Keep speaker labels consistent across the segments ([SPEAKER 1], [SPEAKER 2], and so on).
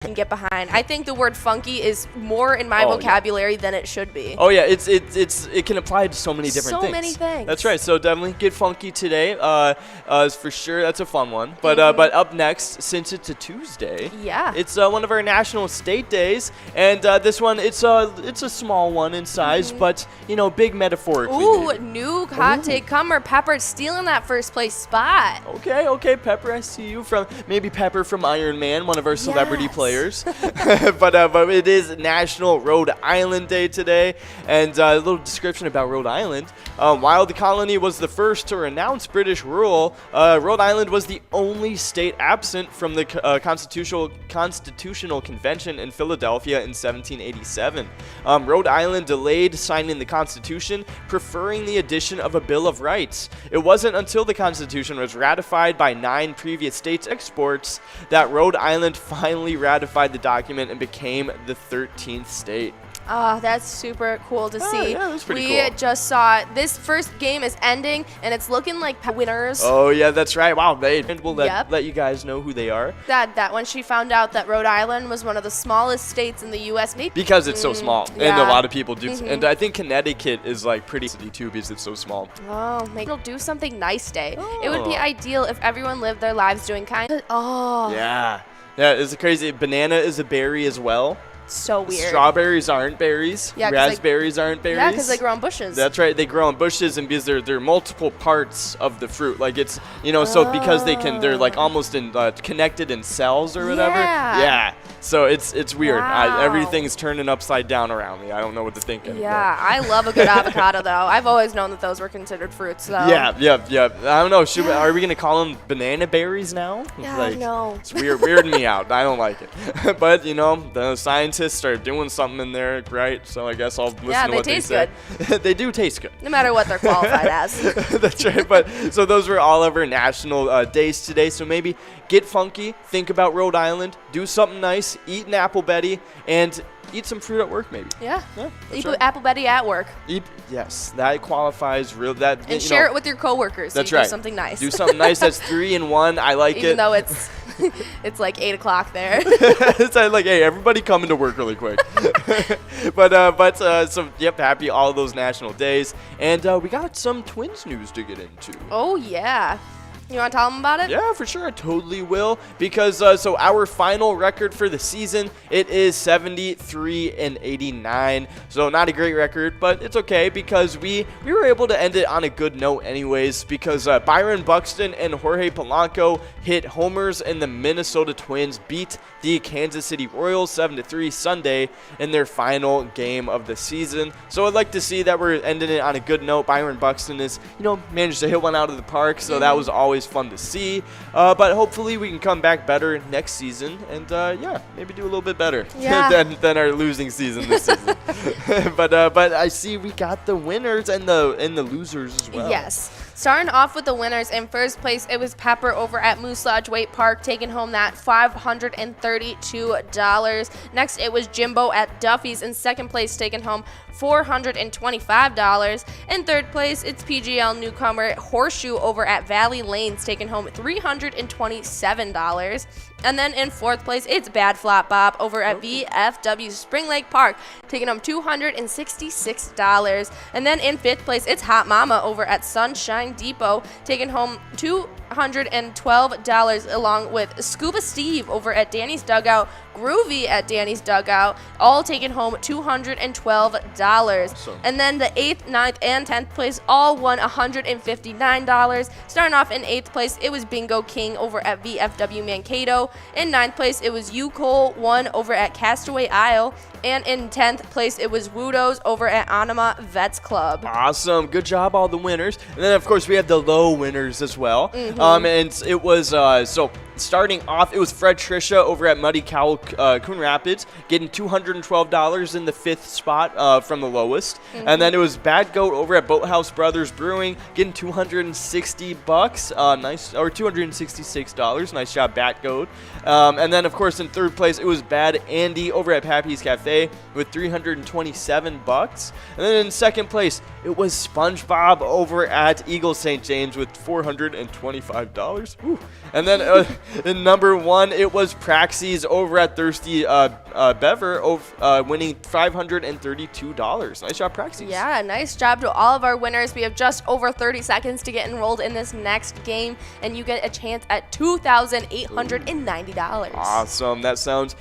[SPEAKER 1] can get behind. I think the word funky is more in my vocabulary than it should be.
[SPEAKER 2] Oh yeah, it can apply to so many different things.
[SPEAKER 1] So many things.
[SPEAKER 2] That's right. So definitely get funky today. For sure, that's a fun one. But up next, since it's a Tuesday, it's one of our national state days, and this one it's a small one in size, but big metaphorically.
[SPEAKER 1] Ooh, new hot take comer Pepper stealing that first place spot.
[SPEAKER 2] Okay, Pepper, I see you from Pepper from Iron Man, one of our celebrity players. but it is National Rhode Island Day today, and a little description about Rhode Island. While the colony was the first to renounce British rule, Rhode Island was the only state absent from the Constitutional Convention in Philadelphia in 1787. Rhode Island delayed signing the Constitution, preferring the addition of a Bill of Rights. It wasn't until the Constitution was ratified by 9 previous states' exports that Rhode Island finally ratified the document and became the 13th state.
[SPEAKER 1] Oh, that's super cool to see.
[SPEAKER 2] Yeah, that's pretty
[SPEAKER 1] cool.
[SPEAKER 2] We
[SPEAKER 1] just saw this first game is ending, and it's looking like winners.
[SPEAKER 2] Oh, yeah, that's right. Wow, we'll let you guys know who they are.
[SPEAKER 1] That when she found out that Rhode Island was one of the smallest states in the U.S.
[SPEAKER 2] Because it's so small, and a lot of people do. And I think Connecticut is like pretty city too because it's so small.
[SPEAKER 1] Oh, maybe we'll do something nice day. It would be ideal if everyone lived their lives doing kind. Oh.
[SPEAKER 2] Yeah, it's crazy. Banana is a berry as well.
[SPEAKER 1] So weird.
[SPEAKER 2] Strawberries aren't berries.
[SPEAKER 1] Yeah,
[SPEAKER 2] raspberries aren't berries.
[SPEAKER 1] Yeah, because they grow on bushes.
[SPEAKER 2] That's right. They grow on bushes, and because they're multiple parts of the fruit. Like it's so because they're like almost connected in cells or whatever. Yeah. So it's weird.
[SPEAKER 1] Wow.
[SPEAKER 2] Everything's turning upside down around me. I don't know what to think anymore.
[SPEAKER 1] Yeah, I love a good avocado though. I've always known that those were considered fruits though.
[SPEAKER 2] Yeah. I don't know. Are we gonna call them banana berries now?
[SPEAKER 1] Yeah, no.
[SPEAKER 2] It's weirding me out. I don't like it. But the scientists start doing something in there, right? So I guess I'll listen to what they say.
[SPEAKER 1] Good.
[SPEAKER 2] They do taste good.
[SPEAKER 1] No matter what they're qualified as.
[SPEAKER 2] That's right. But so those were all of our national days today. So maybe get funky, think about Rhode Island, do something nice, eat an Apple Betty, and eat some fruit at work maybe.
[SPEAKER 1] Yeah eat Apple Betty at work.
[SPEAKER 2] Yes, that qualifies.
[SPEAKER 1] And share it with your coworkers.
[SPEAKER 2] That's
[SPEAKER 1] so
[SPEAKER 2] right.
[SPEAKER 1] Do something nice.
[SPEAKER 2] Do something nice. That's 3 in 1. I like it.
[SPEAKER 1] Even though it's it's like 8 o'clock there.
[SPEAKER 2] It's like, hey, everybody come into work really quick. So happy all those national days, and we got some Twins news to get into.
[SPEAKER 1] Oh yeah. You want to tell them about it?
[SPEAKER 2] Yeah, for sure. I totally will. Because, so our final record for the season, it is 73-89. So not a great record, but it's okay because we were able to end it on a good note anyways because Byron Buxton and Jorge Polanco hit homers and the Minnesota Twins beat the Kansas City Royals 7-3 Sunday in their final game of the season. So I'd like to see that we're ending it on a good note. Byron Buxton is, managed to hit one out of the park, so that was always fun to see, but hopefully we can come back better next season and maybe do a little bit better than our losing season this season. but I see we got the winners and the losers as well.
[SPEAKER 1] Yes. Starting off with the winners, in first place, it was Pepper over at Moose Lodge Wake Park, taking home that $532. Next, it was Jimbo at Duffy's in second place, taking home $425. In third place, it's PGL newcomer Horseshoe over at Valley Lanes, taking home $327. And then in fourth place, it's Bad Flop Bob over at VFW Spring Lake Park, taking home $266. And then in fifth place, it's Hot Mama over at Sunshine Depot, taking home $212, along with Scuba Steve over at Danny's Dugout, Groovy at Danny's Dugout, all taking home $212.
[SPEAKER 2] Awesome.
[SPEAKER 1] And then the 8th, 9th, and 10th place all won $159. Starting off in 8th place, it was Bingo King over at VFW Mankato. In 9th place, it was U-Cole 1 over at Castaway Isle. And in 10th place, it was Wudos over at Anima Vets Club.
[SPEAKER 2] Awesome. Good job, all the winners. And then, of course, we have the low winners as well. And it was, so starting off, it was Fred Trisha over at Muddy Cowl Coon Rapids, getting $212 in the 5th spot from the lowest. And then it was Bad Goat over at Boathouse Brothers Brewing, getting $260, nice, or $266. Nice job, Bat Goat. And then, of course, in 3rd place, it was Bad Andy over at Pappy's Cafe with $327. And then in 2nd place, it was SpongeBob over at Eagle St. James with $425. Woo. And then And number 1, it was Praxis over at Thirsty Bever, winning $532. Nice job, Praxis.
[SPEAKER 1] Yeah, nice job to all of our winners. We have just over 30 seconds to get enrolled in this next game, and you get a chance at $2,890.
[SPEAKER 2] Awesome. That sounds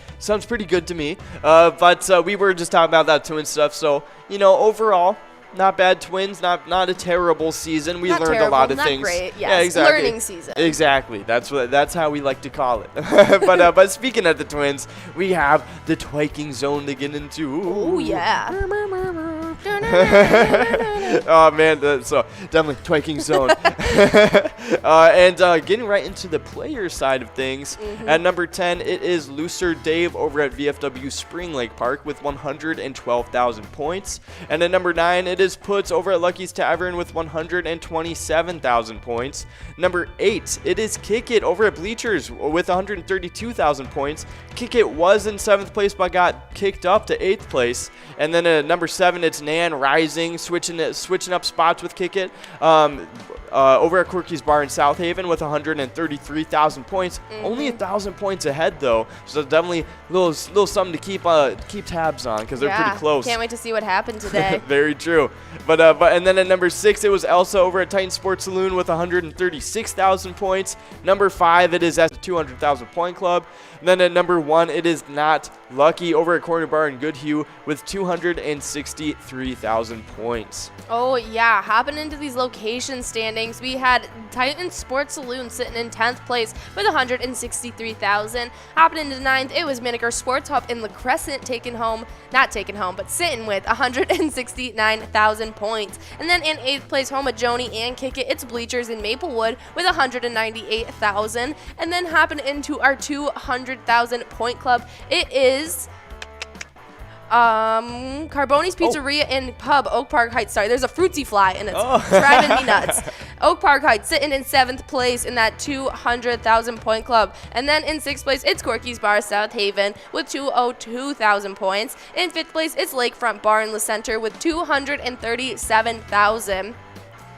[SPEAKER 2] pretty good to me. But we were just talking about that twin stuff. So, overall, not bad Twins, not a terrible season. We learned a lot of things.
[SPEAKER 1] Great. Yes.
[SPEAKER 2] Yeah, exactly.
[SPEAKER 1] Learning season.
[SPEAKER 2] Exactly. That's how we like to call it. but speaking of the Twins, we have the twiking zone to get into.
[SPEAKER 1] Oh yeah.
[SPEAKER 2] Oh man, so definitely twiking zone. And getting right into the player side of things. At number 10, it is Looser Dave over at VFW Spring Lake Park with 112,000 points. And at number 9, it is Puts over at Lucky's Tavern with 127,000 points. Number 8, it is Kick It over at Bleachers with 132,000 points. Kick It was in 7th place but got kicked up to 8th place. And then at number 7, it's Nan Rising, switching up spots with Kick It. Over at Corky's Bar in South Haven with 133,000 points. Only 1,000 points ahead though, so definitely a little something to keep tabs on because they're pretty close.
[SPEAKER 1] Can't wait to see what happened today.
[SPEAKER 2] Very true. But and then at number 6, it was Elsa over at Titan Sports Saloon with 136,000 points. Number 5, it is at the 200,000 point club. And then at number 1, it is Not Lucky over at Corner Bar in Goodhue with 263,000 points.
[SPEAKER 1] Oh yeah, hopping into these location standings, we had Titan Sports Saloon sitting in 10th place with 163,000. Hopping into 9th, it was Miniker Sports Hub in La Crescent but sitting with 169,000 points. And then in 8th place, home of Joni and Kick It, it's Bleachers in Maplewood with 198,000. And then hopping into our 200,000 point club, it is Carboni's Pizzeria and Pub, Oak Park Heights. Sorry, there's a fruitsy fly and it's driving me nuts. Oak Park Heights sitting in 7th place in that 200,000 point club. And then in 6th place, it's Corky's Bar South Haven with 202,000 points. In 5th place, it's Lakefront Bar in La Center with 237,000.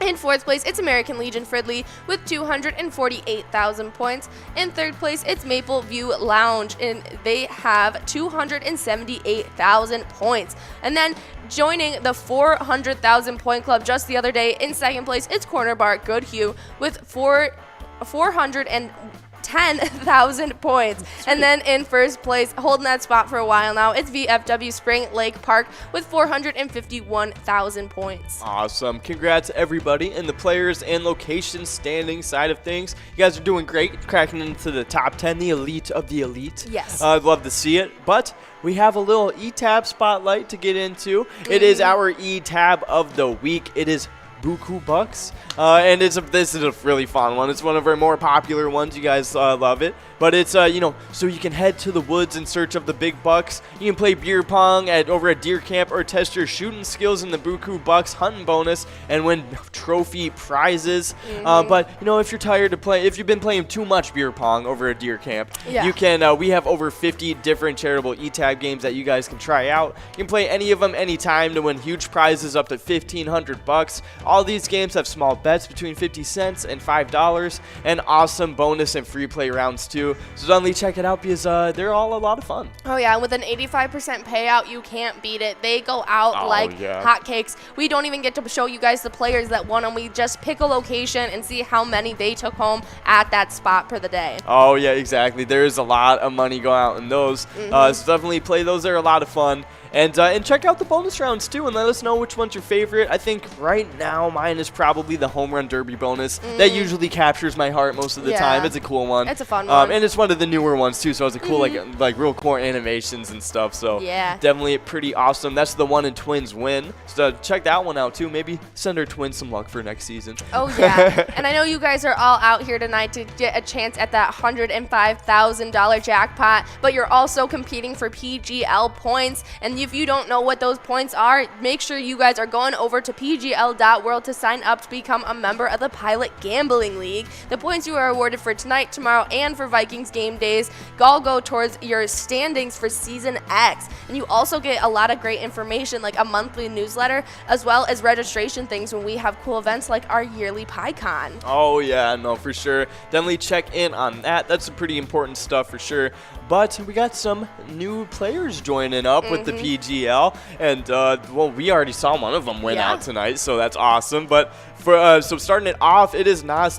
[SPEAKER 1] In 4th place, it's American Legion Fridley with 248,000 points. In 3rd place, it's Maple View Lounge, and they have 278,000 points. And then joining the 400,000 point club just the other day, in 2nd place, it's Corner Bar Goodhue with 410,000 points. And then in 1st place, holding that spot for a while now, it's VFW Spring Lake Park with 451,000 points.
[SPEAKER 2] Awesome. Congrats everybody in the players and location standing side of things. You guys are doing great, cracking into the top 10, the elite of the elite.
[SPEAKER 1] Yes.
[SPEAKER 2] I'd love to see it, but we have a little E-Tab spotlight to get into. It is our E-Tab of the week. It is Buku Bucks, and this is a really fun one. It's one of our more popular ones. You guys love it, but it's so you can head to the woods in search of the big bucks. You can play beer pong over at deer camp or test your shooting skills in the Buku Bucks hunting bonus and win trophy prizes. But if you're tired of if you've been playing too much beer pong over at deer camp, you can. We have over 50 different charitable E-Tab games that you guys can try out. You can play any of them anytime to win huge prizes up to $1,500. All these games have small bets between 50 cents and $5 and awesome bonus and free play rounds too. So definitely check it out because they're all a lot of fun.
[SPEAKER 1] Oh yeah, with an 85% payout, you can't beat it. They go out hotcakes. We don't even get to show you guys the players that won them. We just pick a location and see how many they took home at that spot for the day.
[SPEAKER 2] Oh yeah, exactly. There is a lot of money going out in those. So definitely play those. They're a lot of fun. And check out the bonus rounds too and let us know which one's your favorite. I think right now mine is probably the home run derby bonus. That usually captures my heart most of the time. It's a cool one.
[SPEAKER 1] It's a fun one.
[SPEAKER 2] And it's one of the newer ones too, so it's a cool like real cool animations and stuff. So definitely pretty awesome. That's the one in Twins win. So check that one out too. Maybe send our Twins some luck for next season.
[SPEAKER 1] Oh yeah. And I know you guys are all out here tonight to get a chance at that $105,000 jackpot, but you're also competing for PGL points. And if you don't know what those points are, make sure you guys are going over to pgl.world world to sign up to become a member of the Pilot Gambling League. The points you are awarded for tonight, tomorrow, and for Vikings game days all go towards your standings for Season X. And you also get a lot of great information, like a monthly newsletter, as well as registration things when we have cool events like our yearly PyCon.
[SPEAKER 2] Oh, yeah, no, for sure. Definitely check in on that. That's some pretty important stuff for sure. But we got some new players joining up with the PGL, and well, we already saw one of them win out tonight, so that's awesome. But for so starting it off, it is Nas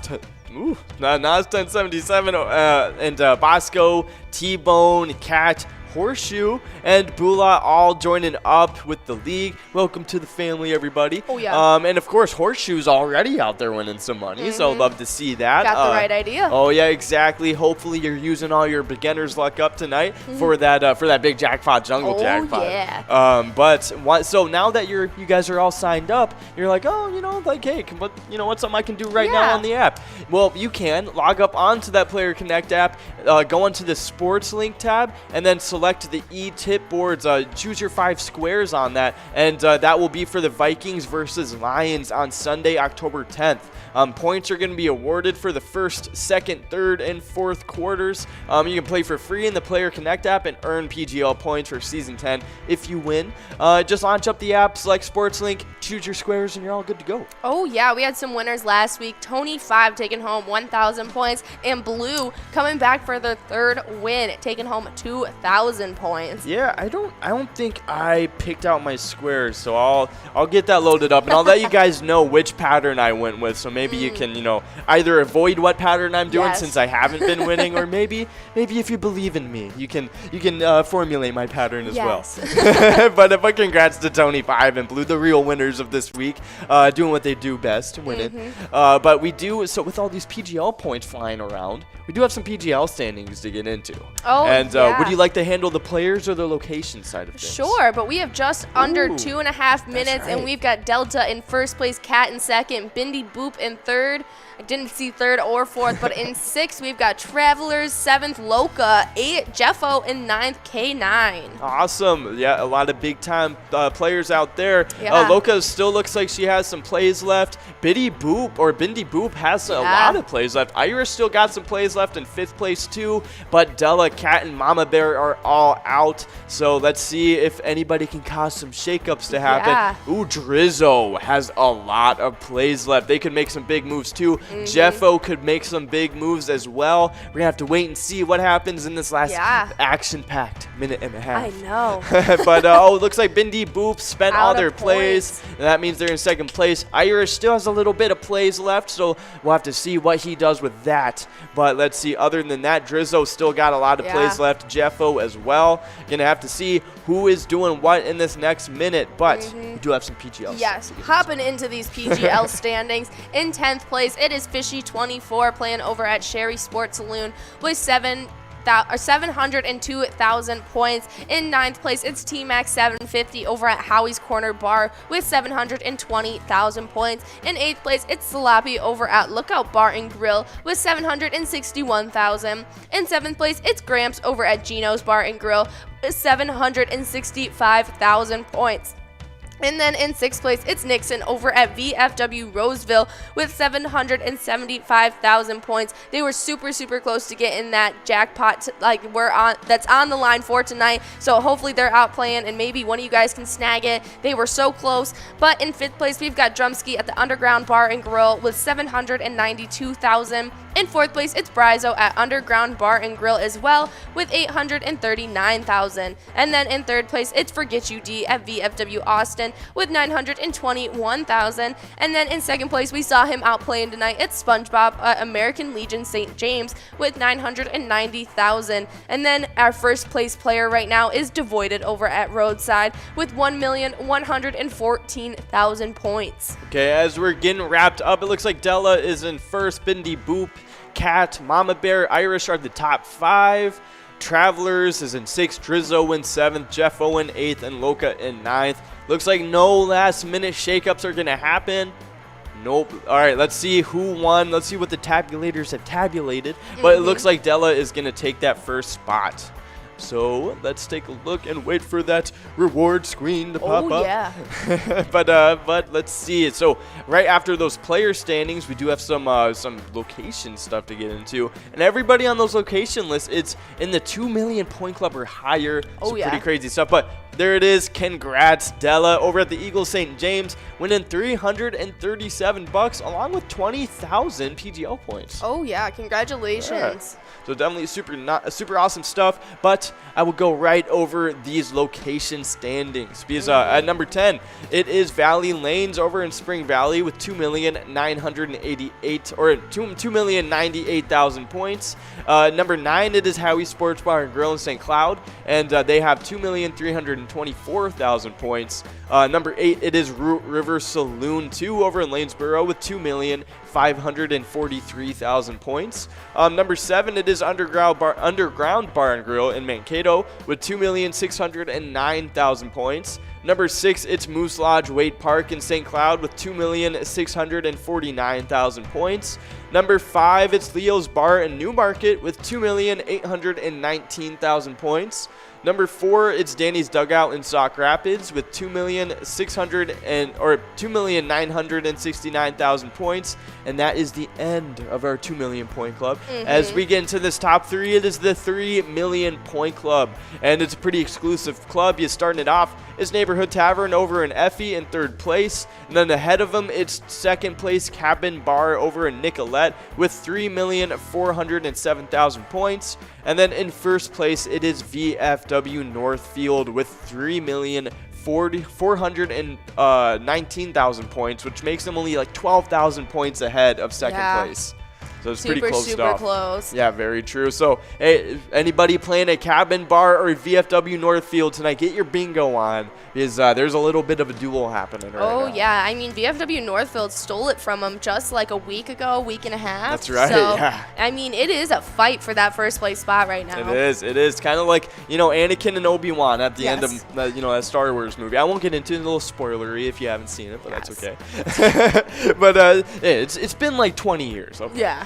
[SPEAKER 2] 1077 and Bosco, T-Bone, Cat, Horseshoe, and Bula all joining up with the league. Welcome to the family, everybody.
[SPEAKER 1] Oh, yeah.
[SPEAKER 2] And of course, Horseshoe's already out there winning some money, so love to see that.
[SPEAKER 1] Got the right idea.
[SPEAKER 2] Oh, yeah, exactly. Hopefully, you're using all your beginner's luck up tonight for that big jackpot, jungle jackpot.
[SPEAKER 1] Yeah.
[SPEAKER 2] So now that you guys are all signed up, you're like, oh, like, hey, what's something I can do right now on the app? Well, you can log up onto that Player Connect app, go into the Sports Link tab, and then select the e-tip boards. Choose your 5 squares on that, and that will be for the Vikings versus Lions on Sunday, October 10th. Points are going to be awarded for the first, second, third, and fourth quarters. You can play for free in the Player Connect app and earn PGL points for Season 10 if you win. Just launch up the app, select Sports Link, choose your squares, and you're all good to go.
[SPEAKER 1] Oh, yeah, we had some winners last week. Tony 5 taking home 1,000 points, and Blue coming back for their third win, taking home 2,000 points.
[SPEAKER 2] Yeah, I don't think I picked out my squares, so I'll get that loaded up, and I'll let you guys know which pattern I went with. So maybe you can either avoid what pattern I'm doing since I haven't been winning, or maybe if you believe in me, you can formulate my pattern as well. But congrats to Tony 5 and Blue, the real winners of this week, doing what they do best, winning. But we do so with all these PGL points flying around. We do have some PGL standings to get into.
[SPEAKER 1] Oh,
[SPEAKER 2] and would you like to handle the players or the location side of things?
[SPEAKER 1] Sure, but we have just under 2.5 minutes, and we've got Delta in first place, Cat in second, Bindi Boop in third. I didn't see third or fourth, but in sixth, we've got Travelers, seventh, Loca, 8, Jeffo, and 9th, K9.
[SPEAKER 2] Awesome. Yeah, a lot of big-time players out there.
[SPEAKER 1] Yeah.
[SPEAKER 2] Loca still looks like she has some plays left. Bindi Boop has a lot of plays left. Irish still got some plays left in 5th place, too, but Della, Cat, and Mama Bear are all out. So let's see if anybody can cause some shakeups to happen.
[SPEAKER 1] Yeah.
[SPEAKER 2] Ooh, Drizzo has a lot of plays left. They could make some big moves, too. Jeffo could make some big moves as well. We're going to have to wait and see what happens in this last action-packed minute and a half.
[SPEAKER 1] I know.
[SPEAKER 2] But, it looks like Bindi Boop spent all their
[SPEAKER 1] plays.
[SPEAKER 2] And that means they're in 2nd place. Irish still has a little bit of plays left, so we'll have to see what he does with that. But let's see. Other than that, Drizzo still got a lot of plays left. Jeffo as well. Going to have to see who is doing what in this next minute. But we do have some PGL.
[SPEAKER 1] Yes, hopping into these PGL standings. In 10th place, it is Fishy24 playing over at Sherry Sports Saloon with 702,000 points. In 9th place, it's T-Max 750 over at Howie's Corner Bar with 720,000 points. In 8th place, it's Sloppy over at Lookout Bar and Grill with 761,000. In 7th place, it's Gramps over at Gino's Bar and Grill with 765,000 points. And then in 6th place, it's Nixon over at VFW Roseville with 775,000 points. They were super, super close to getting that jackpot that's on the line for tonight. So hopefully they're out playing and maybe one of you guys can snag it. They were so close. But in 5th place, we've got Drumski at the Underground Bar and Grill with 792,000. In 4th place, it's Brizo at Underground Bar and Grill as well with 839,000. And then in 3rd place, it's Forget You D at VFW Austin with 921,000. And then in 2nd place, we saw him out playing tonight. It's SpongeBob at American Legion St. James with 990,000. And then our 1st place player right now is Devoided over at Roadside with 1,114,000 points.
[SPEAKER 2] Okay, as we're getting wrapped up, it looks like Della is in 1st, Bindi Boop, Cat, Mama Bear, Irish are the top 5. Travelers is in 6th, Drizzo in 7th, Jeffo in 8th, and Loca in 9th. Looks like no last-minute shakeups are going to happen. Nope. All right, let's see who won. Let's see what the tabulators have tabulated. But it looks like Della is going to take that first spot. So let's take a look and wait for that reward screen to pop up.
[SPEAKER 1] Oh, yeah.
[SPEAKER 2] but let's see it. So right after those player standings, we do have some location stuff to get into, and everybody on those location lists, it's in the 2 million point club or higher.
[SPEAKER 1] Oh, yeah.
[SPEAKER 2] Pretty crazy stuff. But there it is. Congrats, Della, over at the Eagle St. James, winning $337 along with 20,000 PGL points.
[SPEAKER 1] Oh yeah, congratulations.
[SPEAKER 2] Yeah. So definitely super awesome stuff, but I will go right over these location standings because at number 10, it is Valley Lanes over in Spring Valley with 2,998,000 points. Number 9, it is Howie Sports Bar and Grill in St. Cloud, and they have 2,324,000 points. Number 8, it is Root River Saloon 2 over in Lanesboro with 2,543,000 points. Number 7, it is Underground Bar and Grill in Mankato with 2,609,000 points. Number 6, it's Moose Lodge Wade Park in St. Cloud with 2,649,000 points. Number 5, it's Leo's Bar in Newmarket with 2,819,000 points. Number 4, it's Danny's Dugout in Sauk Rapids with 2,969,000 points, and that is the end of our 2 million point club. As we get into this top 3, it is the 3 million point club, and it's a pretty exclusive club. You starting it off is Neighborhood Tavern over in Effie in 3rd place, and then ahead of them it's 2nd place Cabin Bar over in Nicolette with 3,407,000 points, and then in 1st place it is VFW Northfield with 3,419,000 points, which makes them only like 12,000 points ahead of 2nd place. So it's pretty close
[SPEAKER 1] super
[SPEAKER 2] stuff.
[SPEAKER 1] close.
[SPEAKER 2] Yeah, very true. So, hey, anybody playing a Cabin Bar or VFW Northfield tonight, get your bingo on because there's a little bit of a duel happening right now.
[SPEAKER 1] Oh, yeah. I mean, VFW Northfield stole it from them just like a week ago, week and a half.
[SPEAKER 2] That's right,
[SPEAKER 1] so,
[SPEAKER 2] yeah.
[SPEAKER 1] I mean, it is a fight for that 1st place spot right now.
[SPEAKER 2] It is. It is kind of like, Anakin and Obi-Wan at the end of, that Star Wars movie. I won't get into it, a little spoilery if you haven't seen it, but that's okay. But it's been like 20 years. Okay.
[SPEAKER 1] Yeah.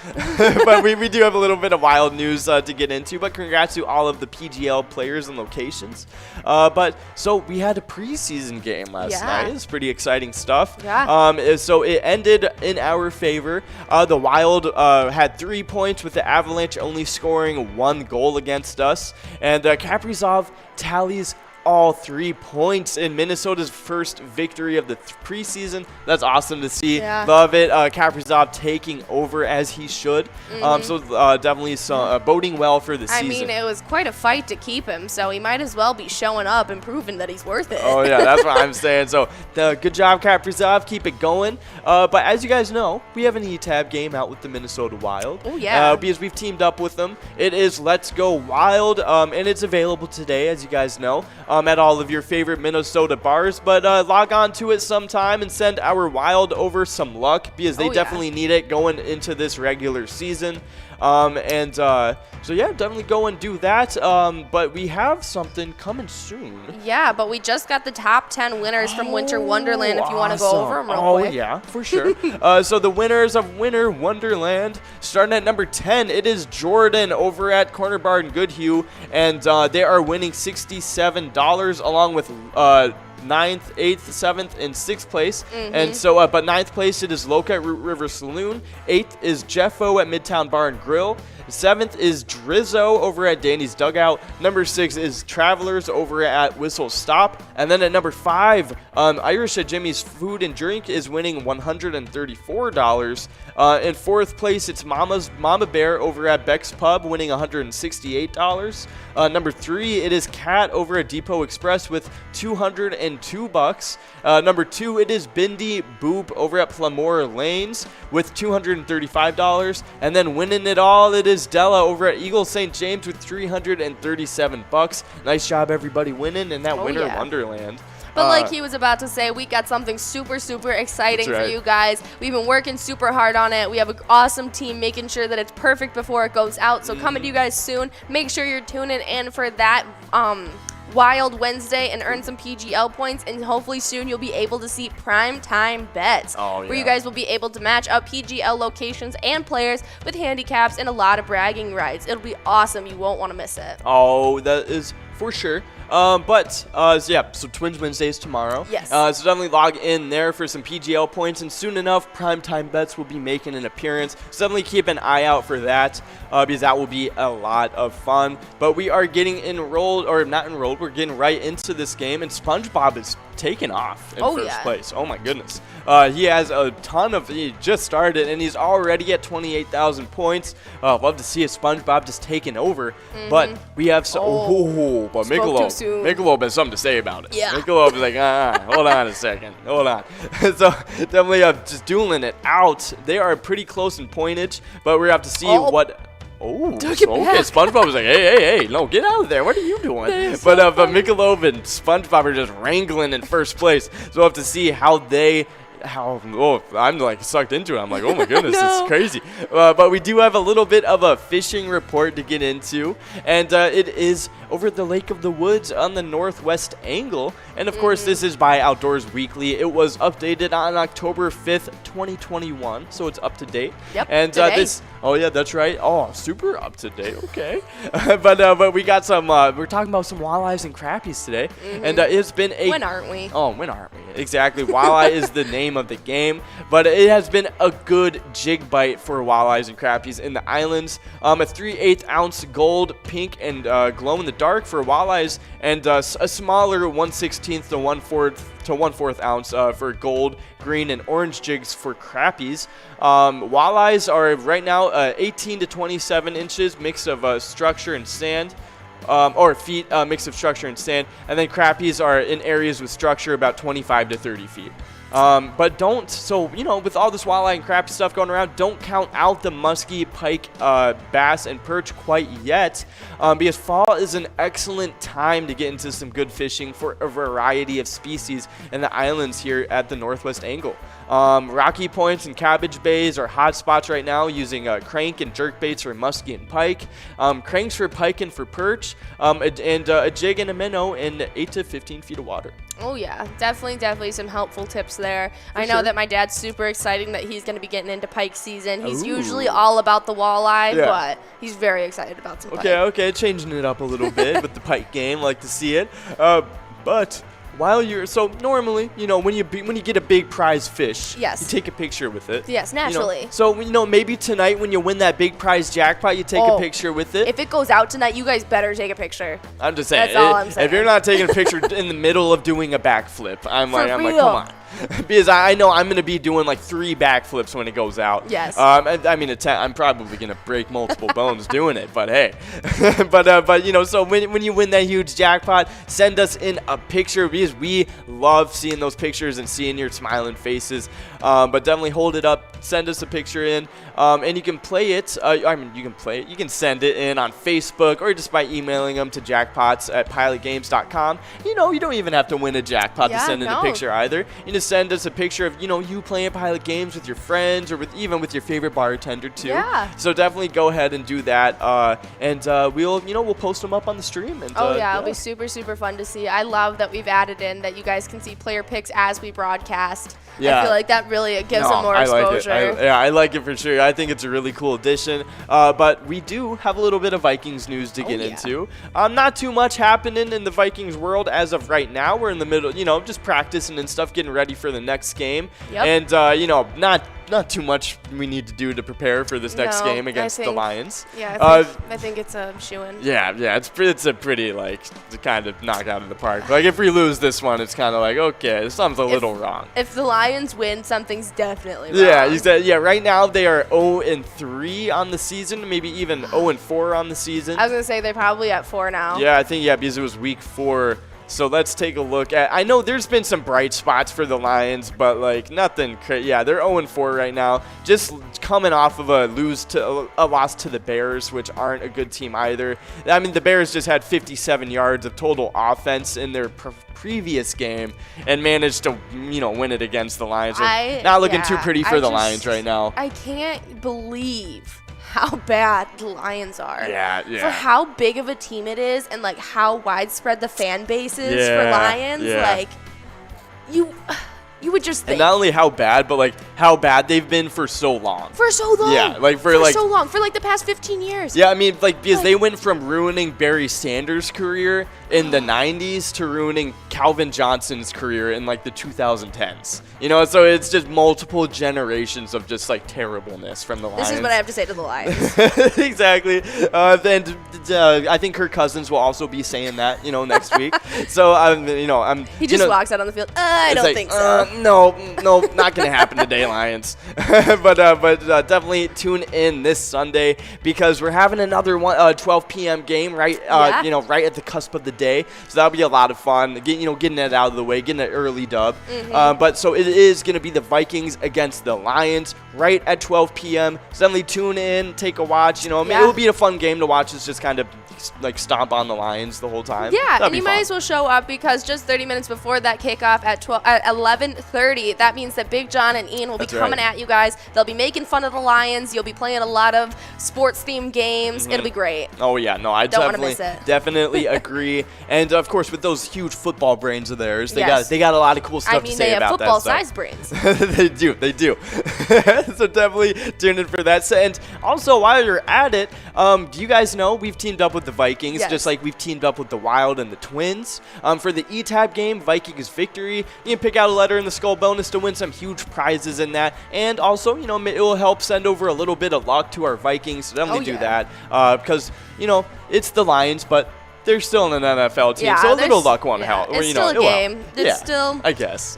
[SPEAKER 2] But we do have a little bit of wild news to get into, but congrats to all of the PGL players and locations. So we had a preseason game last night. It's pretty exciting stuff.
[SPEAKER 1] Yeah.
[SPEAKER 2] So it ended in our favor. The Wild had 3 points with the Avalanche only scoring 1 goal against us, and Kaprizov tallies all 3 points in Minnesota's first victory of the preseason. That's awesome to see.
[SPEAKER 1] Yeah.
[SPEAKER 2] Love it. Kaprizov taking over as he should. So definitely boding well for the season.
[SPEAKER 1] I mean, it was quite a fight to keep him, so he might as well be showing up and proving that he's worth it.
[SPEAKER 2] Oh, yeah, that's what I'm saying. So good job, Kaprizov. Keep it going. But as you guys know, we have an E-Tab game out with the Minnesota Wild.
[SPEAKER 1] Oh, yeah.
[SPEAKER 2] Because we've teamed up with them. It is Let's Go Wild, and it's available today, as you guys know. At all of your favorite Minnesota bars, but log on to it sometime and send our Wild over some luck because they definitely need it going into this regular season. So yeah, definitely go and do that. But we have something coming soon.
[SPEAKER 1] Yeah, but we just got the top 10 winners from Winter Wonderland if you want to go over them real quick.
[SPEAKER 2] Oh, yeah, for sure. So the winners of Winter Wonderland, starting at number 10, it is Jordan over at Corner Bar in Goodhue, and they are winning $67 along with 9th, 8th, 7th, and 6th place. And so, but 9th place, it is Loca at Root River Saloon. 8th is Jeffo at Midtown Bar and Grill. 7th is Drizzo over at Danny's Dugout. Number 6 is Travelers over at Whistle Stop. And then at number 5, Irish at Jimmy's Food and Drink is winning $134. In 4th place, it's Mama Bear over at Beck's Pub winning $168. Number 3, it is Cat over at Depot Express with $202. Number 2, it is Bindi Boop over at Plamore Lanes with $235. And then winning it all, it is Della over at Eagle St. James with $337. Nice job, everybody winning in that Winter Wonderland.
[SPEAKER 1] But like he was about to say, we got something super, super exciting for you guys. We've been working super hard on it. We have an awesome team making sure that it's perfect before it goes out. So coming to you guys soon. Make sure you're tuning in for that Wild Wednesday and earn some PGL points, and hopefully soon you'll be able to see prime time bets, where you guys will be able to match up PGL locations and players with handicaps and a lot of bragging rights. It'll be awesome. You won't want to miss it.
[SPEAKER 2] Oh, that is for sure. So Twins Wednesdays tomorrow.
[SPEAKER 1] Yes.
[SPEAKER 2] So definitely log in there for some PGL points, and soon enough, primetime bets will be making an appearance. So definitely keep an eye out for that, because that will be a lot of fun. But we are getting we're getting right into this game, and SpongeBob is taking off in first place. Oh my goodness. He has he just started, and he's already at 28,000 points. Love to see a SpongeBob just taking over. But we have but Michelob has something to say about it.
[SPEAKER 1] Yeah.
[SPEAKER 2] Michelob is like, hold on a second. Hold on. So definitely just dueling it out. They are pretty close in pointage, but we have to see what... Oh,
[SPEAKER 1] Took it back.
[SPEAKER 2] SpongeBob was like, hey, no, get out of there. What are you doing? But Michelob and SpongeBob are just wrangling in first place. So we'll have to see how I'm like sucked into it. I'm like, oh my goodness, It's crazy. But we do have a little bit of a fishing report to get into, and it is over the Lake of the Woods on the northwest angle. And of course, this is by Outdoors Weekly. It was updated on October 5th, 2021, so it's up to date.
[SPEAKER 1] Yep.
[SPEAKER 2] And that's right. Oh, super up to date. Okay. but we got some. We're talking about some walleyes and crappies today, and it's been a.
[SPEAKER 1] When aren't we?
[SPEAKER 2] Oh, when aren't we? Exactly. Walleye is the name of the game, but it has been a good jig bite for walleyes and crappies in the islands. A 3/8 ounce gold, pink, and glow in the dark for walleyes, and a smaller 1/16 to 1/4 ounce for gold, green, and orange jigs for crappies. Walleyes are right now 18 to 27 inches, mix of structure and sand. Or feet, mix of structure and sand, and then crappies are in areas with structure about 25 to 30 feet. But with all this walleye and crappie stuff going around, don't count out the muskie, pike, bass, and perch quite yet, because fall is an excellent time to get into some good fishing for a variety of species in the islands here at the northwest angle. Rocky Points and Cabbage Bays are hot spots right now, using crank and jerk baits for muskie and pike, cranks for pike and for perch, and a jig and a minnow in 8 to 15 feet of water.
[SPEAKER 1] Oh yeah, definitely some helpful tips there. I know that my dad's super excited that he's going to be getting into pike season. He's usually all about the walleye, but he's very excited about some pike.
[SPEAKER 2] Okay, changing it up a little bit with the pike game. Like to see it. But while you're normally, when you get a big prize fish, you take a picture with it.
[SPEAKER 1] Yes, naturally.
[SPEAKER 2] Maybe tonight when you win that big prize jackpot, you take a picture with it.
[SPEAKER 1] If it goes out tonight, you guys better take a picture.
[SPEAKER 2] I'm just saying.
[SPEAKER 1] That's all I'm saying.
[SPEAKER 2] If you're not taking a picture in the middle of doing a backflip, I'm like, come on. Because I know I'm going to be doing like 3 backflips when it goes out.
[SPEAKER 1] Yes.
[SPEAKER 2] I'm probably going to break multiple bones doing it, but hey. So when you win that huge jackpot, send us in a picture, because we love seeing those pictures and seeing your smiling faces. But definitely hold it up, send us a picture in, and you can play it. You can send it in on Facebook or just by emailing them to jackpots@pilotgames.com. You don't even have to win a jackpot to send in a picture either. You just send us a picture of you playing Pilot Games with your friends, or with your favorite bartender too.
[SPEAKER 1] Yeah.
[SPEAKER 2] So definitely go ahead and do that, and we'll post them up on the stream. And
[SPEAKER 1] it'll be super fun to see. I love that we've added in that you guys can see player picks as we broadcast.
[SPEAKER 2] Yeah.
[SPEAKER 1] I feel like that really gives them more exposure.
[SPEAKER 2] I like it for sure. I think it's a really cool addition. But we do have a little bit of Vikings news to get into. Not too much happening in the Vikings world as of right now. We're in the middle, just practicing and stuff, getting ready for the next game.
[SPEAKER 1] Yep.
[SPEAKER 2] And not too much we need to do to prepare for this next game against the Lions.
[SPEAKER 1] Yeah, I think it's a shoo-in.
[SPEAKER 2] Yeah, it's a pretty kind of knock out of the park. Like if we lose this one, it's kind of like, okay, something's a little wrong.
[SPEAKER 1] If the Lions win, something's definitely wrong.
[SPEAKER 2] Yeah, you said right now they are 0-3 on the season, maybe even 0-4 on the season.
[SPEAKER 1] I was gonna say they're probably at 4 now.
[SPEAKER 2] Yeah, I think because it was week 4. So let's take a look at. I know there's been some bright spots for the Lions, but nothing crazy. Yeah, they're 0-4 right now. Just coming off of a loss to the Bears, which aren't a good team either. I mean, the Bears just had 57 yards of total offense in their previous game and managed to win it against the Lions. Not looking too pretty for the Lions right now.
[SPEAKER 1] I can't believe how bad the Lions are.
[SPEAKER 2] Yeah.
[SPEAKER 1] For how big of a team it is and, like, how widespread the fan base is for Lions, like, you would just think.
[SPEAKER 2] And not only how bad, but, like, how bad they've been for so long.
[SPEAKER 1] For so long.
[SPEAKER 2] Yeah, like, for
[SPEAKER 1] so long. For, like, the past 15 years.
[SPEAKER 2] Yeah, I mean, like, because they went from ruining Barry Sanders' career in the 90s to ruining Calvin Johnson's career in, like, the 2010s. You know, so it's just multiple generations of just, like, terribleness from the Lions.
[SPEAKER 1] This is what I have to say to the Lions.
[SPEAKER 2] Exactly. Then I think Kirk Cousins will also be saying that, you know, next week. So,
[SPEAKER 1] He just walks out on the field. I don't think so.
[SPEAKER 2] No, not going to happen today, Lions. but definitely tune in this Sunday because we're having another 12 p.m. game, right? Right at the cusp of the day. So that'll be a lot of fun. Getting it out of the way, getting an early dub. But so it is going to be the Vikings against the Lions right at 12 p.m. So definitely tune in, take a watch. It will be a fun game to watch. It's just kind of like stomp on the Lions the whole time.
[SPEAKER 1] Yeah, and you might as well show up because just 30 minutes before that kickoff at 11:30, that means that Big John and Ian will be coming at you guys. They'll be making fun of the Lions. You'll be playing a lot of sports-themed games. It'll be great.
[SPEAKER 2] Oh, yeah. No, I
[SPEAKER 1] don't want to miss it.
[SPEAKER 2] Definitely agree. And, of course, with those huge football brains of theirs, they got a lot of cool stuff to say about that.
[SPEAKER 1] I mean, they have football-sized brains.
[SPEAKER 2] They do. So definitely tune in for that. And also, while you're at it, do you guys know we've teamed up with the Vikings, just like we've teamed up with the Wild and the Twins. For the E-Tab game, Vikings victory, you can pick out a letter in the Skull bonus to win some huge prizes in that. And also, it will help send over a little bit of luck to our Vikings. So definitely do that because, it's the Lions, but they're still an NFL team, so a little luck won't help.
[SPEAKER 1] It's still a game. It's still,
[SPEAKER 2] I guess.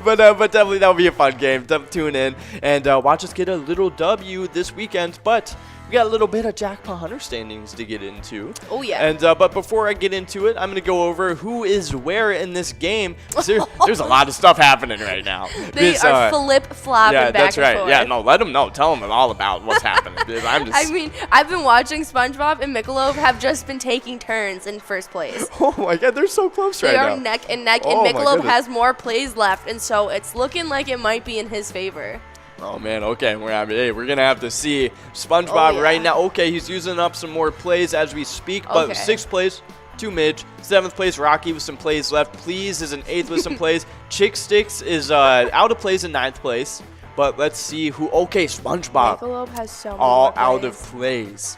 [SPEAKER 2] but definitely that'll be a fun game. Tune in and watch us get a little W this weekend. But we got a little bit of Jackpot Hunter standings to get into.
[SPEAKER 1] Oh, yeah.
[SPEAKER 2] And but before I get into it, I'm going to go over who is where in this game. There's a lot of stuff happening right now.
[SPEAKER 1] They are flip-flopping back and forth.
[SPEAKER 2] Yeah, that's right. Yeah, no, let them know. Tell them all about what's happening.
[SPEAKER 1] I mean, I've been watching SpongeBob and Michelob have just been taking turns in first place.
[SPEAKER 2] Oh, my God. They're so close right now.
[SPEAKER 1] They are neck and neck, and Michelob has more plays left, and so it's looking like it might be in his favor.
[SPEAKER 2] Oh, man, okay. We're going to have to see SpongeBob right now. Okay, he's using up some more plays as we speak, but 6th place, 2 Midge. 7th place, Rocky with some plays left. Please is in 8th with some plays. Chick Sticks is out of plays in 9th place, but let's see who. Okay, SpongeBob.
[SPEAKER 1] Michelob has so many
[SPEAKER 2] all out of plays.